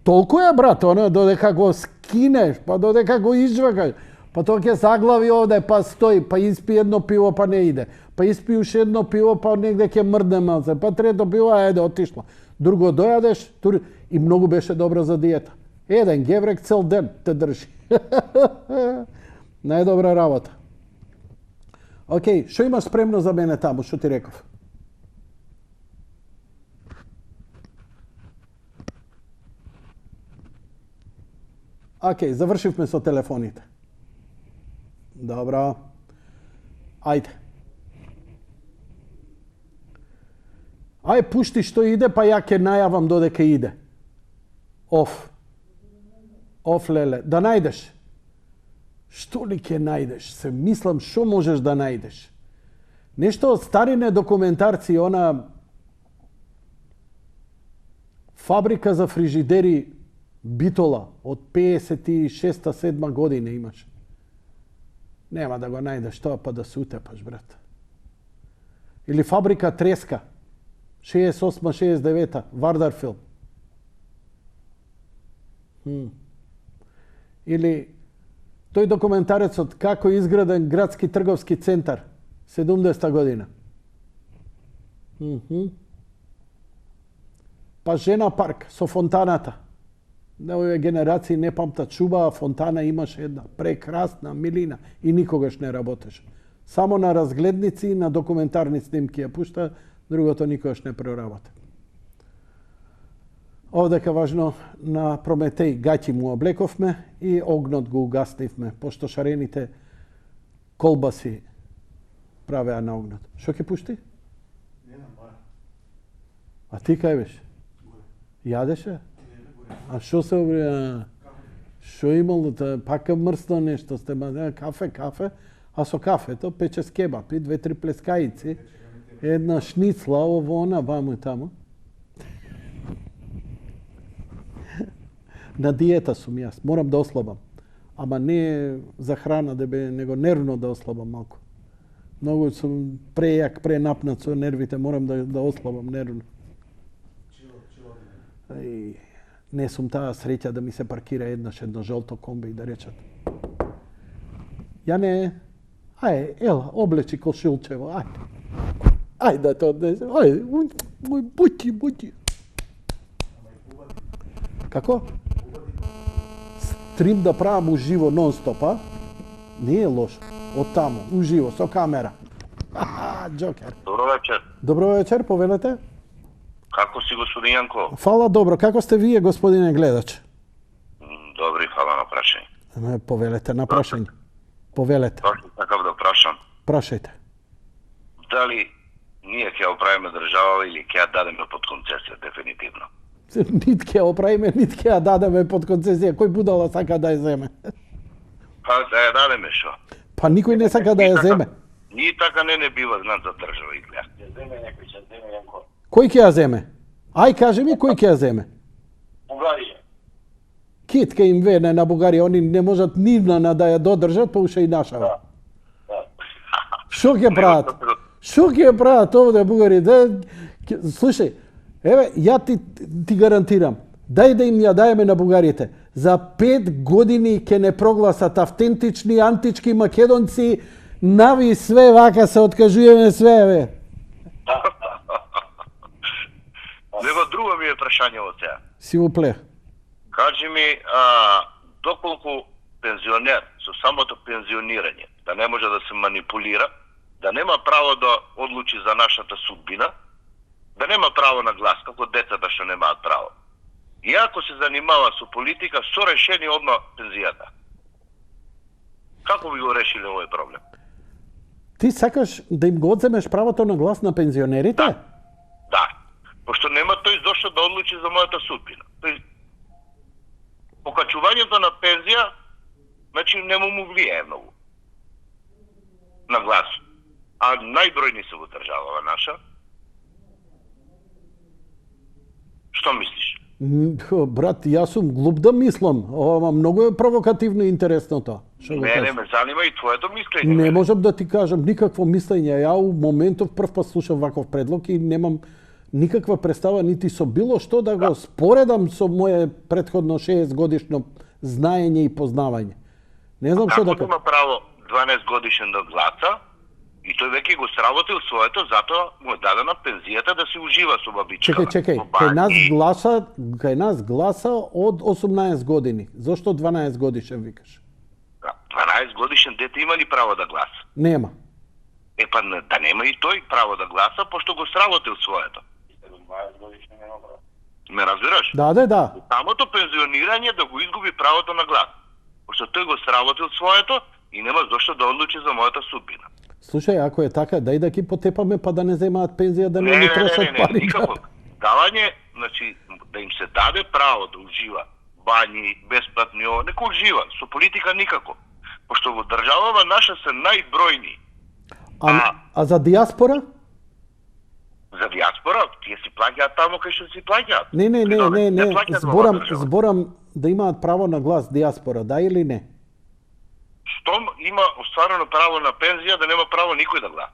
толку е, брат, оно, додека го скинеш, па додека го извакаш, па тоа ќе заглави овде, па стои, па испи едно пиво, па не иде, па испи уште едно пиво, па негде ќе мрдне малце, па трето пиво, ајде, отишло. Друго дојадеш, и многу беше добро за диета. Еден геврек цел ден те држи. Најдобра работа. Океј, што имаш спремно за мене таму, што ти реков? Океј, завршивме со телефоните. Добро. Ајде. Ај, пушти што иде, па ја ќе најавам додека иде. Оф, леле. Да најдеш. Што ли ќе најдеш? Се мислам што можеш да најдеш. Нешто од старине документарци, она фабрика за фрижидери Битола од 56-7 година имаш. Нема да го најдеш тоа, па да се утепаш, брат. Или фабрика Треска 68-69 Вардар филм. Или тој документарецот како е изграден градски трговски центар 70-та година. Па Жена парк со фонтаната. Овие генерации не памтат, чубава фонтана имаше една, прекрасна, милина и никогаш не работеше. Само на разгледници и на документарни снимки ја пушта, другото никогаш не проработа. Овдека важно на Прометеј гаќи му облековме и огнот го угаснивме, пошто шарените колбаси правеа на огнот. Што ќе пушти? А ти кај беше? Јадеше? А што се обрија? Што имало? Пака мрсно нешто сте, кафе, а со кафето пече скебапи, 2-3 плескајици, една шницла, ово, она, ваму и таму. На диета сум јас, морам да ослабам. Ама не за храна, него нервно да ослабам малку. Многу сум прејак, пренапнат со нервите, морам да ослабам нервно. Не сум таа среќа да ми се паркира едно жолто комби и да речат. Ја не, ела, облечи кошилчево, ајде да те однесе, мој бути. Како? Стрим да правам уживо нон-стоп, не е лошо. Од таму, уживо, со камера. Джокер. Добро вечер. Добро вечер, повелете. Како си, господин Јанко? Фала добро. Како сте вие, господине гледач? Добри, фала на прашање. Повелете на прашање. Повелете. Точно такав да прашам. Прашајте. Дали ние ќе оправиме држава или ќе ја дадеме под концесија, дефинитивно? Нит ќе оправиме, нит ќе ја дадеме под концесија. Кој будала сака да ја земе? Па да ја дадеме шо? Па никој не сака да ја земе. Ние така не бива знат за држава и гледа. Ќе земе некој, ќе земе Јанко. Кој ќе ја земе? Ај, кажи ми кој ќе ја земе? Бугарија. Кит ке им вене на Бугарија, они не можат нивна да ја додржат, па уште и нашава. Што ќе прават? Што ќе прават овде бугари? Слушај, еве, ја ти гарантирам, дај да им ја даеме на бугарите. За 5 години ќе не прогласат автентични, антички македонци, нави све, вака се откажуваме све, еве. Него друго ми е прашање од сега. Си го пле. Кажи ми, доколку пензионер со самото пензионирање, да не може да се манипулира, да нема право да одлучи за нашата судбина, да нема право на глас, како децата што немаат право. И ако се занимава со политика, со решени одма пензијата. Како би го решили овој проблем? Ти сакаш да им го одземеш правото на глас на пензионерите? Да. Пошто нема тој зошто да одлучи за мојата судбина. Тој покачувањето на пензија, значи не му влијае многу на глас. А најбројни се во државава наша. Што мислиш? Брат, јас сум глуп да мислам. Ова многу е провокативно и интересно тоа. Не ме занима и твоето мислење. Не можам да ти кажам никакво мислење. Ја у моментов прв пат слушам ваков предлог и немам никаква представа нити со било што да го споредам со моје претходно 6 годишно знаење и познавање. Не знам што да кажам. Како има право 12 годишен да гласа и тој веќе го сработил своето, затоа му е дадена пензијата да се ужива со бабичка. Чекај, кај нас гласа од 18 години. Зошто 12 годишен викаш? 12 годишен дете има ли право да гласа? Нема. Па да нема и тој право да гласа, пошто го сработил своето. Ме разбираш? Да. Самото пензионирање да го изгуби правото на глас. Пошто тој го сработил своето и нема зошто да одлучи за мојата судбина. Слушај, ако е така, дај да ги потепаме па да не земаат пензија, да не ни трошат пари. Никако. Давање, значи, да им се даде право да ужива бањи, бесплатни ово, нека ужива, со политика никако. Пошто во државава наша се најбројни. А за диаспора? За диаспора, тие си плаќаат тамо кај што си плаќаат. Не. Зборам да имаат право на глас диаспора, да или не? Штом има остварено право на пензија, да нема право никој да гласа.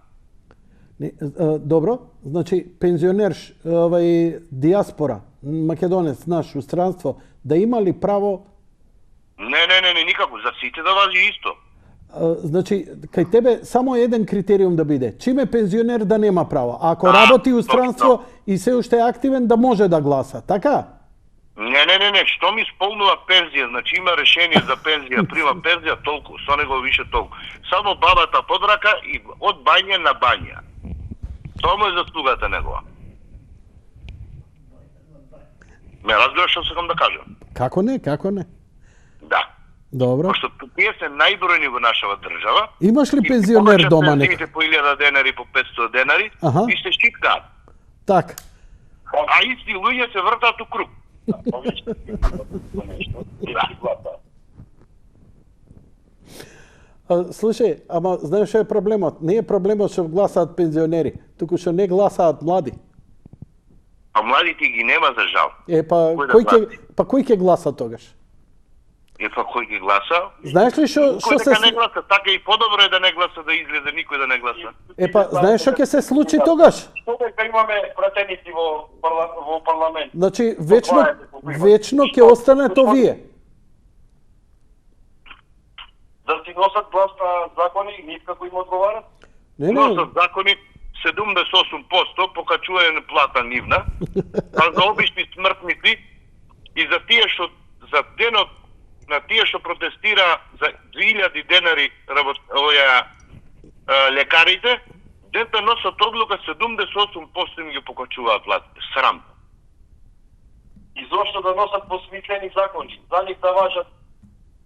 Добро, значи пензионер, диаспора, македонец, наш, устранство, да има ли право? Не, никако, за сите да важи исто. Значи, кај тебе само еден критериум да биде. Чим е пензионер да нема право. А ако работи у странство и се уште е активен, да може да гласа, така? Не, што ми исполнува пензија, значи има решение за пензија, прима пензија, толку, со него више толку. Само бабата под рака и од бања на бања. Тоа му е заслугата негова. Ме разбираш што сакам да кажам? Како не? Да. Добро. Пошто тие се најбројни во нашава држава. Имаш ли пензионер дома нека? Пензиите по 1000 денари, по 500 денари, и се шиткаат. Так. А исти луѓе се вртаат у круг. Слушај, ама знаеш што е проблемот? Не е проблемот што гласаат пензионери, туку што не гласаат млади. А младите ги нема за жал. Кој ќе гласа тогаш? Кој ги гласа? Знаеш ли што се не гласа, така и подобро е да не гласа, да излезе никој да не гласа. Знаеш што ќе се случи тогаш? Што дека имаме пратеници во парламент. Значи вечно ќе останете овие. Да си носат глас на закони, никако им одговарат? Носат закони 78% покачување на плата нивна, а за обични смртници и за тие што за денот на тие што протестира за 2000 денари лекарите, дента носат одлука 78% им ги покачуваат платите. Срам. И зошто да носат посмислени закони? За нив да важат,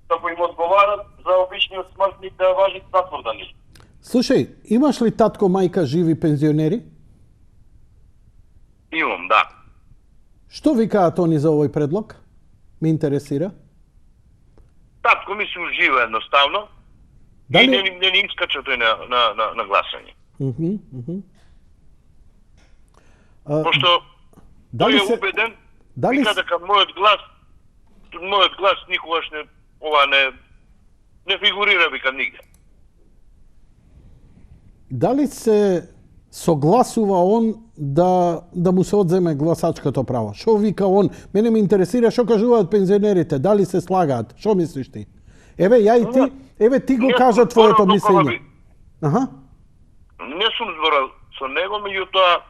како им одговарат, за обичниот смртник да важи затвор да ништо. Слушај, имаш ли татко, мајка живи пензионери? Имам, да. Што викаат они за овој предлог? Ме интересира. Татко ми се ужива едноставно и не искача тој на гласање. Пошто тој е убеден, вика дека мојот глас никогаш не фигурира, вика, нигде. Дали се согласува он да му се одземе гласачкото право? Што вика он? Мене ме интересира што кажуваат пензионерите, дали се слагаат? Што мислиш ти? Ти го кажа твоето мислење. Не сум зборал со него, меѓутоа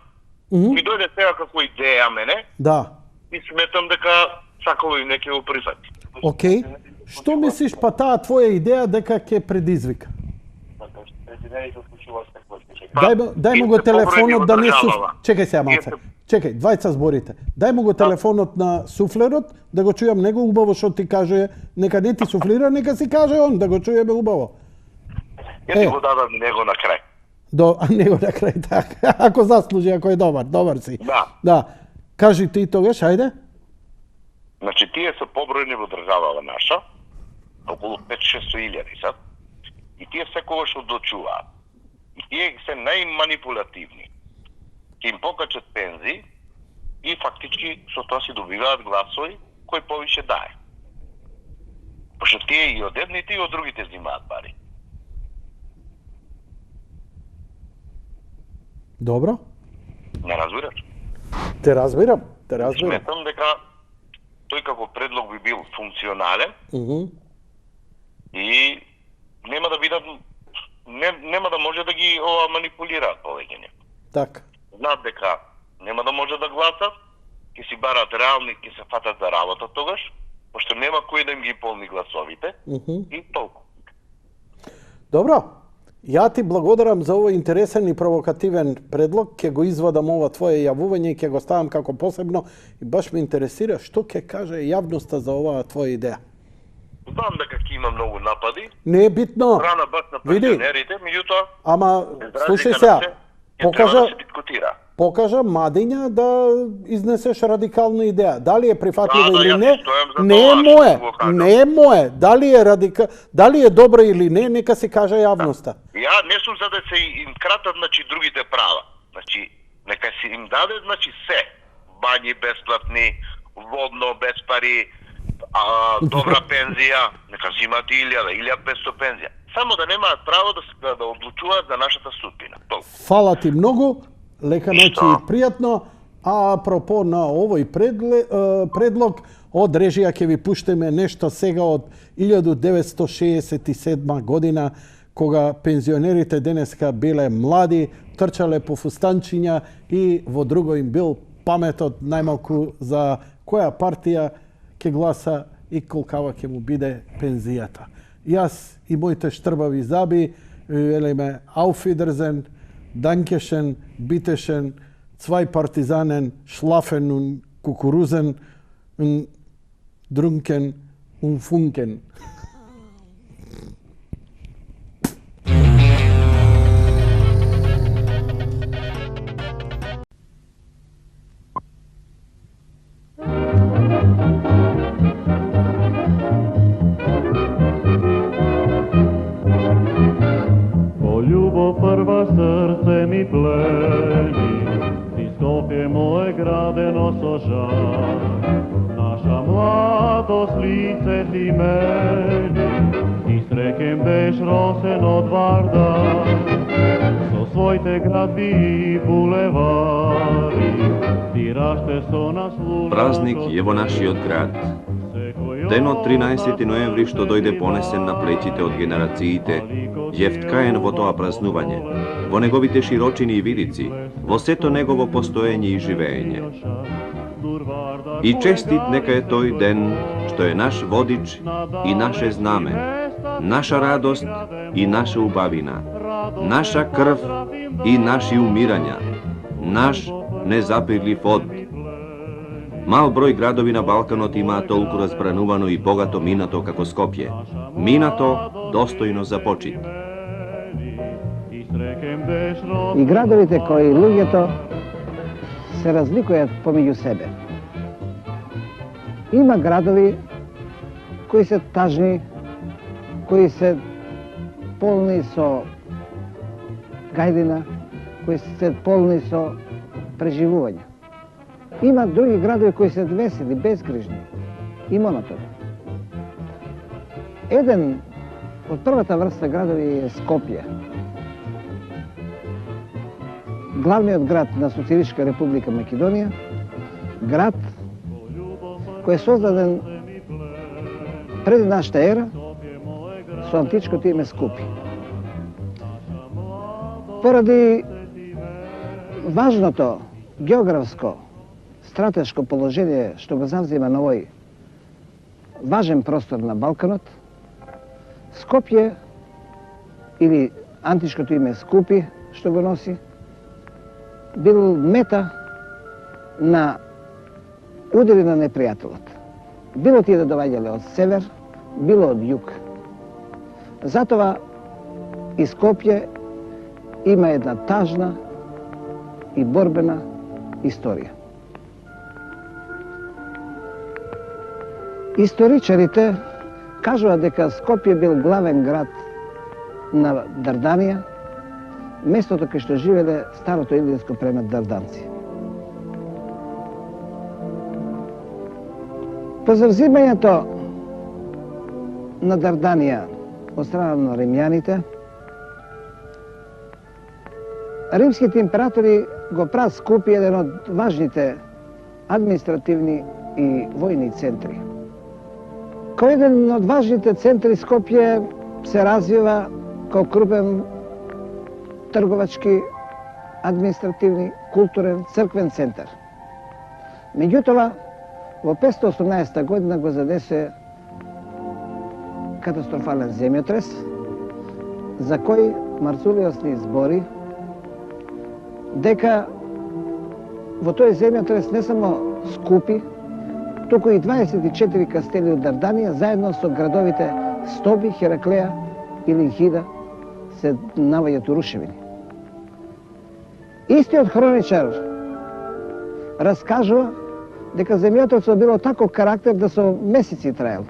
ми дојде сега како идеја мене. Да. И сметам дека сакаво и неќе го прифати. Океј. Што мислиш па таа твоја идеја дека ќе предизвика? Дај му го телефонот да не Чекај сега малце. Чекај, двајца зборите. Дај му го телефонот на суфлерот, да го чујам него убаво што ти каже, нека не ти суфлира, нека си каже он, да го чуеме убаво. Ја ти го дадам него на крај. Него на крај, така. Ако заслужи, ако е добар си. Да. Кажи ти тогаш, ајде. Значи, тие се побројни во државава наша, околу 5-600 илјади сад, и тие секогаш одлучуваат. И тие се најманипулативни. Ќе им покачат пензии и фактички со тоа си добиваат гласови кои повише дае. Пошто тие и од едните и од другите взимаат пари. Добро. Не разбираш? Те разбирам. Сметам дека тој како предлог би бил функционален и нема да бидат нема да може да ги манипулираат повеќе. Така. Знаат дека нема да може да гласат, ќе си барат реални, ќе се фатат за работа тогаш, пошто нема кој да им ги полни гласовите и толку. Добро. Ја ти благодарам за овој интересен и провокативен предлог. Ќе го извадам ова твое јавување и ќе го ставам како посебно и баш ме интересира што ќе каже јавноста за оваа твоја идеја. Знам дека ќе има многу напади. Не е битно. Рана баш на пензионерите, меѓутоа, ама слушај сега. Покажа Мадиња да изнесеш радикална идеја. Дали е прифатлива или не? Не е мое. Дали е добра или не, нека се каже јавноста. Ја не сум за да се им кратат другите права. Нека се им даде се. Бањи бесплатни, водно без пари, добра пензија, нека зимат 1000-1500 пензија. Само да немаат право да одлучуваат за нашата судбина. Фала ти многу, лека ноќ и пријатно. А апропо на овој предлог, од режија ќе ви пуштиме нешто сега од 1967 година, кога пензионерите денеска биле млади, трчале по фустанчиња и во друго им бил паметот најмалку за која партија ќе гласа и колкава ќе му биде пензијата. Јас и моите штрбави заби велиме Auf Wiedersehen, Dankeschön, Bitteschön, zwei Partisanen schlafen und Kukuruzen und drunken und funken. Prva srce mi pleni, ti Skopje moje gradeno so žal. Naša mladost lice ti meni, i srećem beš rosen od Varda. So svojte gradbi i bulevari, ti rašte so nas luža. Praznik je во нашиот град. Денот 13. ноември што дојде понесен на плеќите од генерациите, е вткаен во тоа празнување, во неговите широчини и вилици, во сето негово постоење и живеење. И честит нека е тој ден, што е наш водич и наше знаме, наша радост и наша убавина, наша крв и наши умирања, наш незапирлив од. Мал број градови на Балканот имаат толку разбранувано и богато минато како Скопје. Минато достојно за почит. И градовите кои луѓето се разликуваат помеѓу себе. Има градови кои се тажни, кои се полни со гајдина, кои се полни со преживување. Има други градови кои се весели, безгрижни и монотони. Еден од првата врста градови е Скопје. Главниот град на Социјалистичка република Македонија, град кој е создаден преди нашата ера со античкото име Скопје. Поради важното географско стратешко положение што го завзема на овој важен простор на Балканот, Скопје, или античкото име Скупи, што го носи, бил мета на удери на непријателот. Било тие да доаѓале од север, било од југ. Затоа и Скопје има една тажна и борбена историја. Историчарите кажуваат дека Скопје бил главен град на Дарданија, местото кај што живеле старото илирско племе дарданци. По завзимањето на Дарданија од страна на римјаните, римските императори го прават Скопје еден од важните административни и војни центри. Кој еден од важните центри Скопје се развива како крупен трговачки, административни, културен, црквен центар. Меѓутоа, во 518 година го задесе катастрофален земјотрес, за кој Марцулиос ни збори дека во тој земјотрес не само Скупи, туку и 24 кастели од Дарданија, заедно со градовите Стоби, Хераклеја или Хида, се наоѓаат рушевини. Истиот хроничар раскажува дека земјотресот било таков карактер да со месеци траел.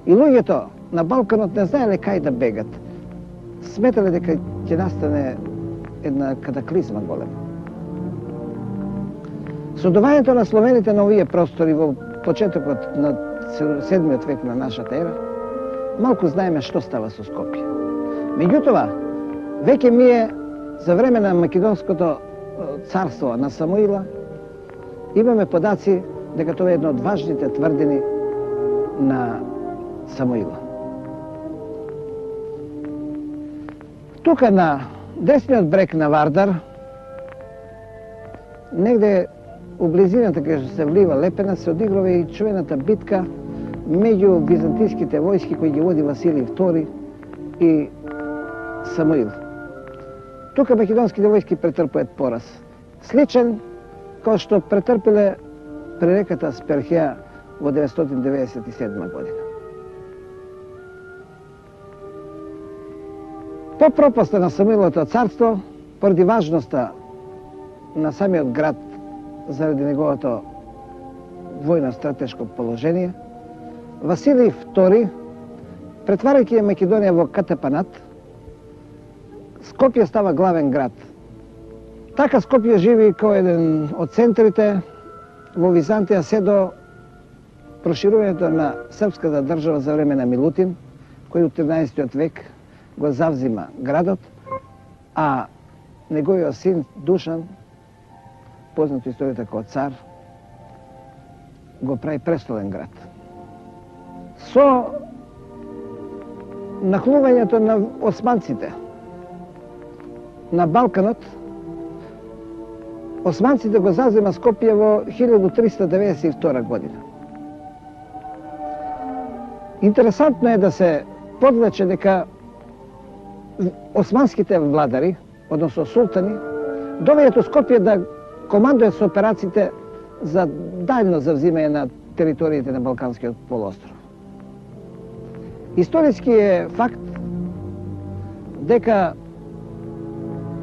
И луѓето на Балканот не знаеле кај да бегат. Сметале дека ќе настане една катаклизма голема. Со доаѓањето на словените на овие простори во почетокот на 7 век на нашата ера, малку знаеме што става со Скопје. Меѓутоа, веќе ми е за време на Македонското царство на Самуила, имаме подаци дека тоа е една од важните тврдини на Самуила. Тука на десниот брег на Вардар, негде у близината кај што се влива Лепена, се одигрува и чувената битка меѓу византиските војски кои ги води Василий II и Самуил. Тука македонските војски претрпуваат пораз. Сличен кој што претрпеле при реката Сперхеа во 997 година. По пропаста на Самуилото царство, поради важноста на самиот град заради неговото војно-стратешко положение, Василий II, претварајќи Македонија во катепанат, Скопје става главен град. Така Скопје живи како еден од центрите во Византија се до проширувањето на српската држава за време на Милутин, кој од 13 век го завзима градот, а неговиот син Душан, познат историјата како цар, го прави престолен град. Со нахлувањето на османците на Балканот, османците го зазема Скопје во 1392 година. Интересантно е да се подлече дека османските владари, односно султани, довејат у Скопје да командујат со операциите за дално завзимање на териториите на Балканскиот полуостров. Историски е факт дека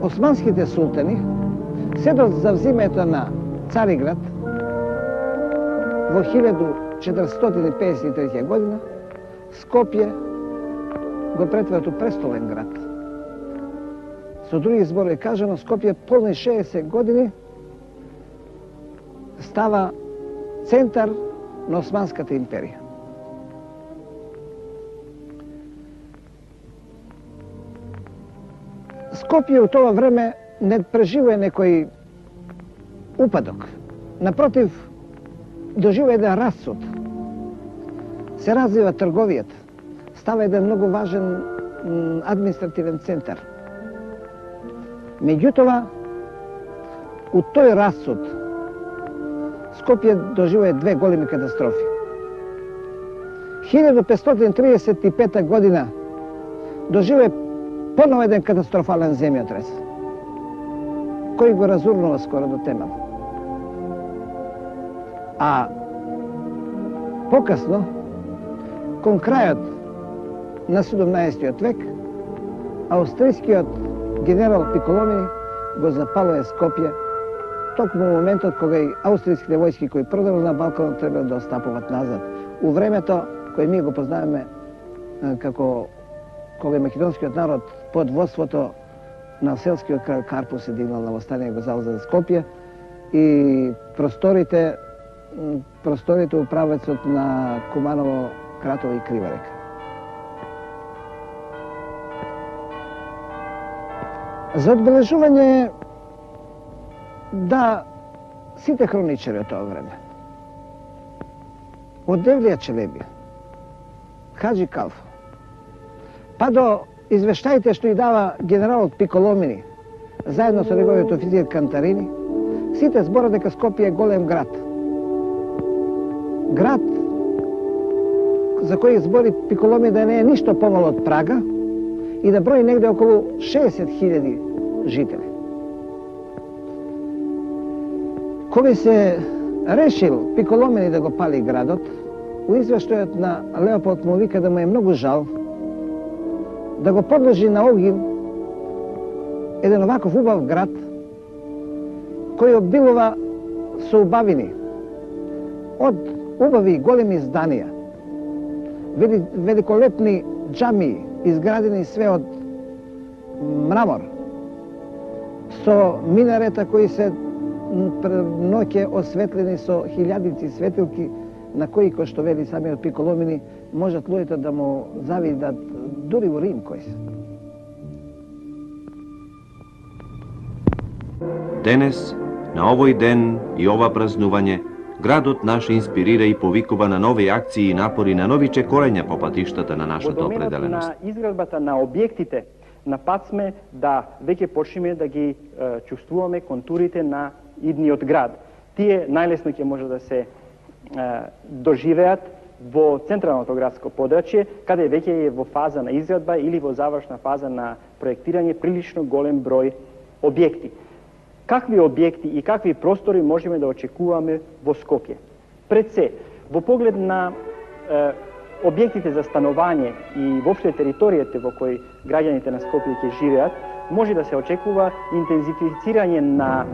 османските султани се до завзимањето на Цариград во 1453 година Скопје го претварат у престолен град. Со други зборови кажано, Скопје полни 60 години става центар на Османската империја. Скопје у тоа време не преживува некој упадок. Напротив, доживува еден расцут. Се развива трговијата. Става еден многу важен административен центар. Меѓутоа, у тој расцут Скопје доживува две големи катастрофи. 1535 година доживе поново еден катастрофален земјотрес, кој го разурнува скоро до темел. А покасно, кон крајот на 17. век, австријскиот генерал Пиколомини го запалува Скопје, токму во моментот кога и австријските војски кои продават на Балканот треба да остапуват назад. У времето кој ние го познаваме како кога македонскиот народ под водството на селскиот крал Карпо се дигнал на востание, го заузел Скопје и просторите у правецот на Куманово, Кратово и Крива река. За одбележување да сите хроничари од тоа време, од Девлија Челебија, Хаджи Калфа, па до извештаите што и дава генералот Пиколомини, заедно со неговиот офицер Кантарини, сите зборат дека Скопје е голем град. Град за кој збори Пиколомини да не е ништо помало од Прага и да брои негде околу 60.000 жители. Кога се решил Пиколомини да го пали градот, у извештајот на Леополд му вика да му е многу жал да го подложи на огин еден оваков убав град кој обилува со убавини, од убави и големи зданија, великолепни џамии, изградени све од мрамор, со минарета кои се ноќе осветлени со хилјадици светилки, на кои, кој што вели самиот Пиколомини, можат луѓето да му завидат дури во Рим кој се. Денес, на овој ден и ова празнување, градот наш инспирира и повикува на нови акции и напори, на нови чекорења по патиштата на нашата определеност. На изградбата на објектите, на пат сме да веќе почнеме да ги чувствуваме контурите на идниот град. Тие најлесно ќе може да се доживеат во централното градско подрачје, каде веќе е во фаза на изградба или во завршна фаза на проектирање прилично голем број објекти. Какви објекти и какви простори можеме да очекуваме во Скопје? Пред се, во поглед на објектите за становање и воопште територијата во кои граѓаните на Скопје ќе живеат, може да се очекува интензифицирање на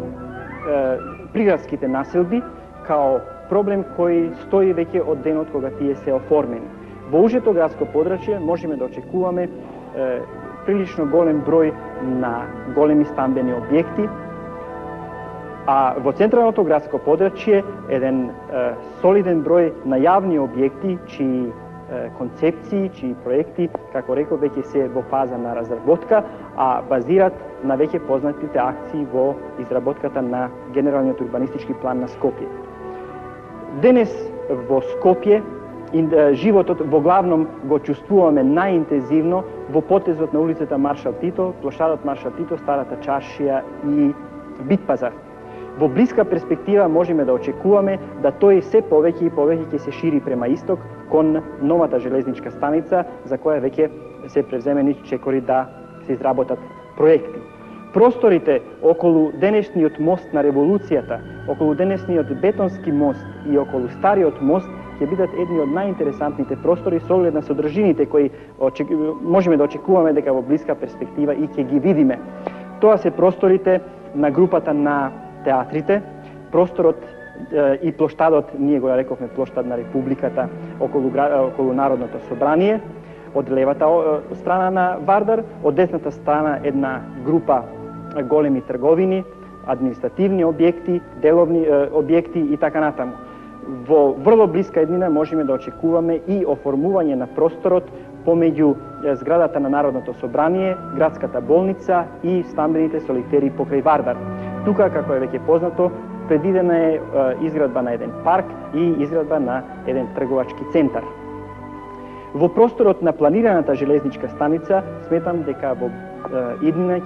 приградските населби као проблем кој стои веќе од денот кога тие се оформени. Во ужето градско подрачје можеме да очекуваме прилично голем број на големи стамбени објекти, а во централното градско подрачје еден солиден број на јавни објекти чии концепции, чии проекти, како реков, веќе се во фаза на разработка, а базират на веќе познатите акции во изработката на Генералниот урбанистички план на Скопје. Денес во Скопје животот во главном го чувствуваме најинтензивно во потезот на улицата Маршал Тито, плошадот Маршал Тито, Старата чаршија и Битпазар. Во блиска перспектива можеме да очекуваме да тој се повеќе и повеќе ќе се шири према исток кон новата железничка станица за која веќе се превземени чекори да се изработат проекти. Просторите околу денешниот мост на револуцијата, околу денешниот бетонски мост и околу стариот мост ќе бидат едни од најинтересантните простори со оглед на содржините кои можеме да очекуваме дека во блиска перспектива и ќе ги видиме. Тоа се просторите на групата на театрите, просторот и плоштадот, ние го рековме плоштад на Републиката околу Народното собрание, од левата страна на Вардар, од десната страна една група големи трговини, административни објекти, деловни објекти и така натаму. Во врло блиска еднина можеме да очекуваме и оформување на просторот помеѓу зградата на Народното собрание, градската болница и стамбените солитери покрај Вардар. Тука, како е веќе познато, предвидена е изградба на еден парк и изградба на еден трговачки центар. Во просторот на планираната железничка станица, сметам дека во иднина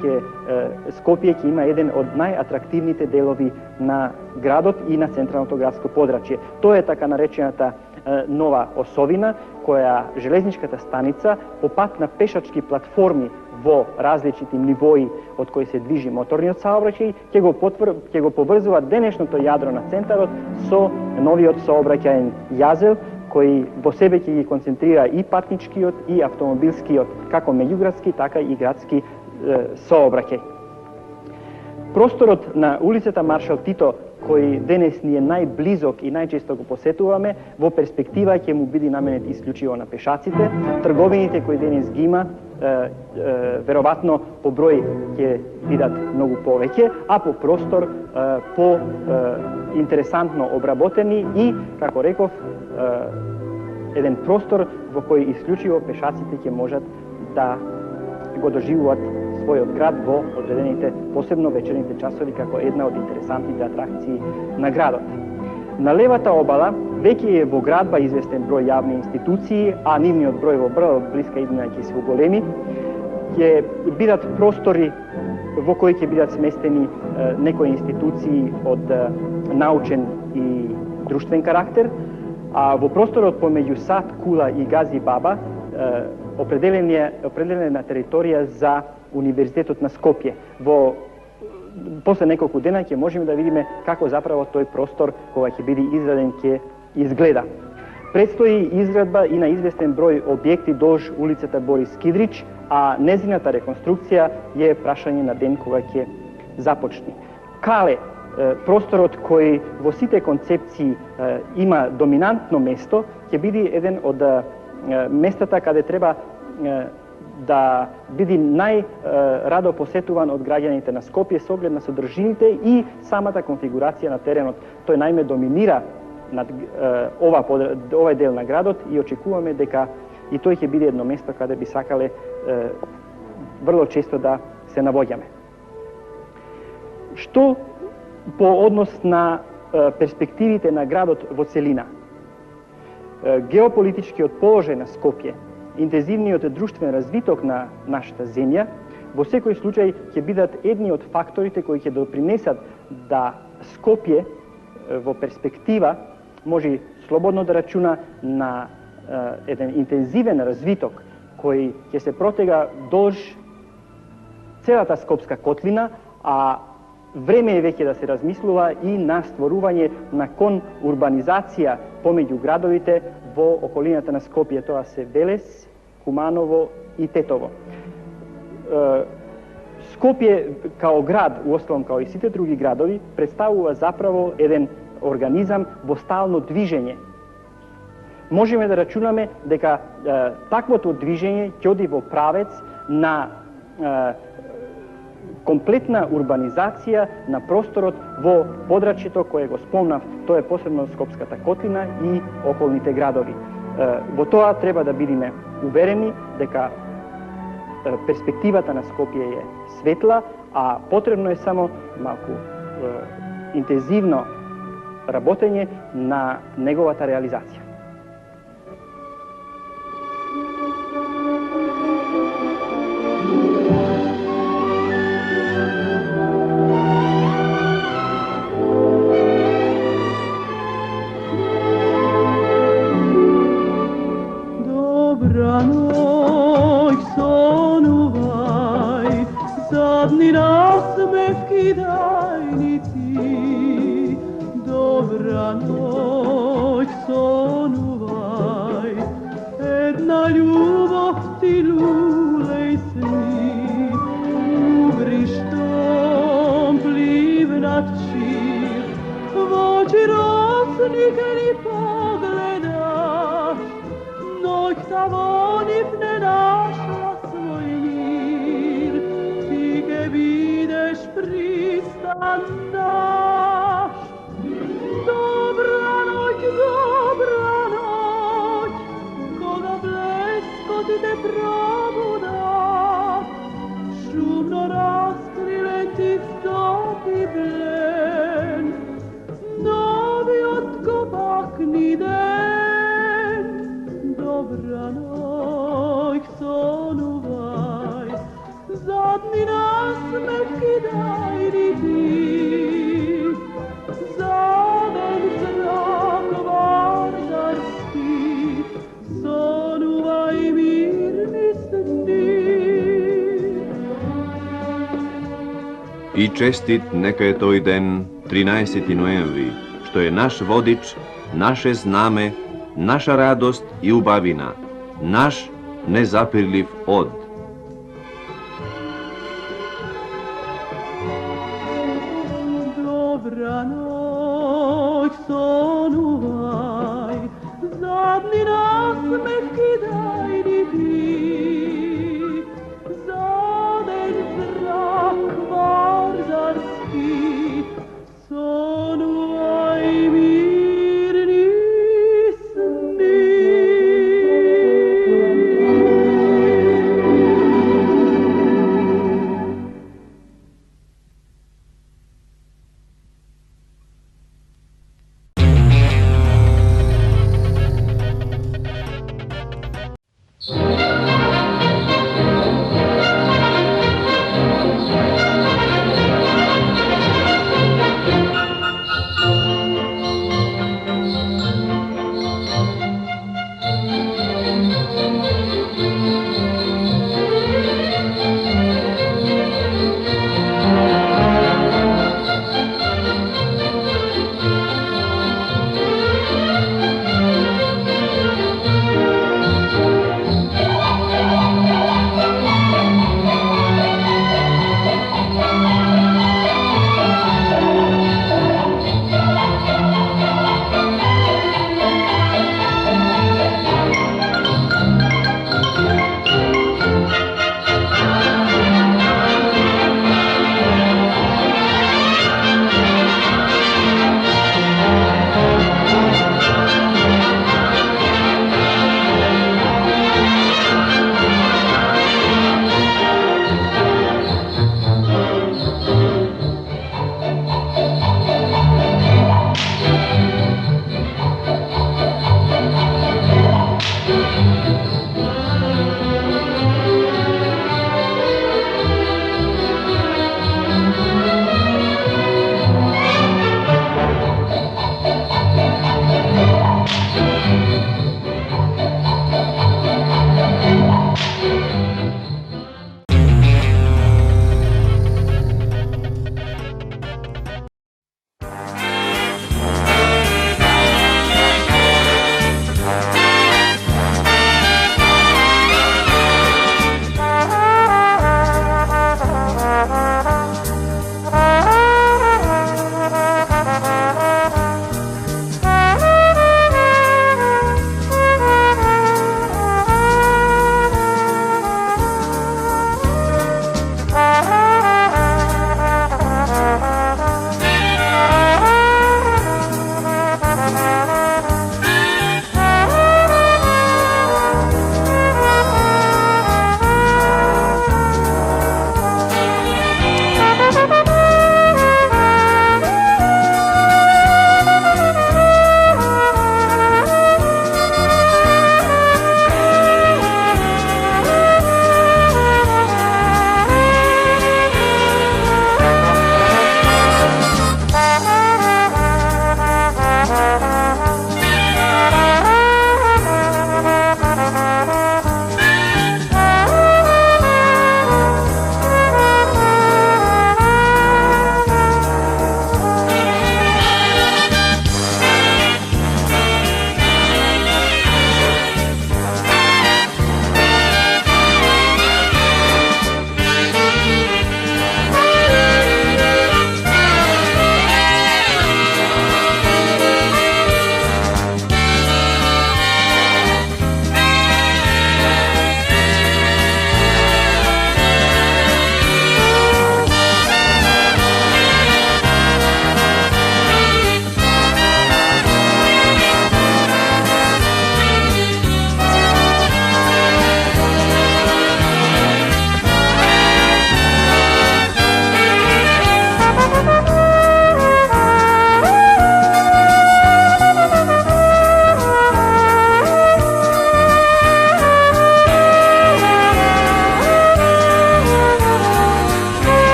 Скопје ќе има еден од најатрактивните делови на градот и на централното градско подрачје. Тоа е така наречената нова осовина, која железничката станица по пат на пешачки платформи во различити нивои од кои се движи моторниот саобраќај, ќе го поврзува денешното јадро на центарот со новиот сообраќаен јазел, кој во себе ќе ги концентрира и патничкиот и автомобилскиот, како меѓуградски, така и градски сообраќај. Просторот на улицата Маршал Тито, кој денес ни е најблизок и најчесто го посетуваме, во перспектива ќе му биде наменет исклучиво на пешаците. Трговините кои денес ги има, веројатно по број ќе бидат многу повеќе, а по простор по интересантно обработени и, како реков, еден простор во кој исклучиво пешаците ќе можат да го доживуваат својот град во одредените, посебно вечерните часови, како една од интересантните атракции на градот. На левата обала веќе е во градба известен број јавни институции, а нивниот број во блиска иднина ќе се уголеми. Ќе бидат простори во кои ќе бидат сместени некои институции од научен и друштвен карактер, а во просторот помеѓу Сад, Кула и Гази Баба определена територија за Универзитетот на Скопје. После неколку дена ќе можеме да видиме како заправо тој простор, кога ќе биде изграден, ќе изгледа. Предстои изградба и на известен број објекти долж улицата Борис Кидрич, а незината реконструкција е прашање на ден кога ќе започне. Кале, просторот кој во сите концепции има доминантно место, ќе биде еден од местата каде треба да биде најрадо посетуван од граѓаните на Скопје со оглед на содржините и самата конфигурација на теренот. Тој најме доминира над овај дел на градот и очекуваме дека и тој ќе биде едно место каде би сакале врло често да се навоѓаме. Што по однос на перспективите на градот во целина? Геополитичкиот положај на Скопје, интензивниот друштвен развиток на нашата земја, во секој случај ќе бидат едни од факторите кои ќе допринесат да Скопје во перспектива може слободно да рачуна на еден интензивен развиток кој ќе се протега долж целата Скопска котлина, а време е веќе да се размислува и на створување на урбанизација помеѓу градовите во околината на Скопје. Тоа се Велес, Куманово и Тетово. Скопје као град, уостовом као и сите други градови, представува заправо еден организам во стално движење. Можеме да рачунаме дека таквото движење ќе оди во правец на комплетна урбанизација на просторот во подрачјето кое го спомнав, тоа е посебно Скопската котлина и околните градови. Во тоа треба да бидеме уверени дека перспективата на Скопје е светла, а потребно е само малку интензивно работење на неговата реализација. Zaden zrak vardarski I čestit neka je toj den 13. ноември, što je naš vodič, naše zname, naša radost i ubavina, naš nezapirljiv od. Dobra noć,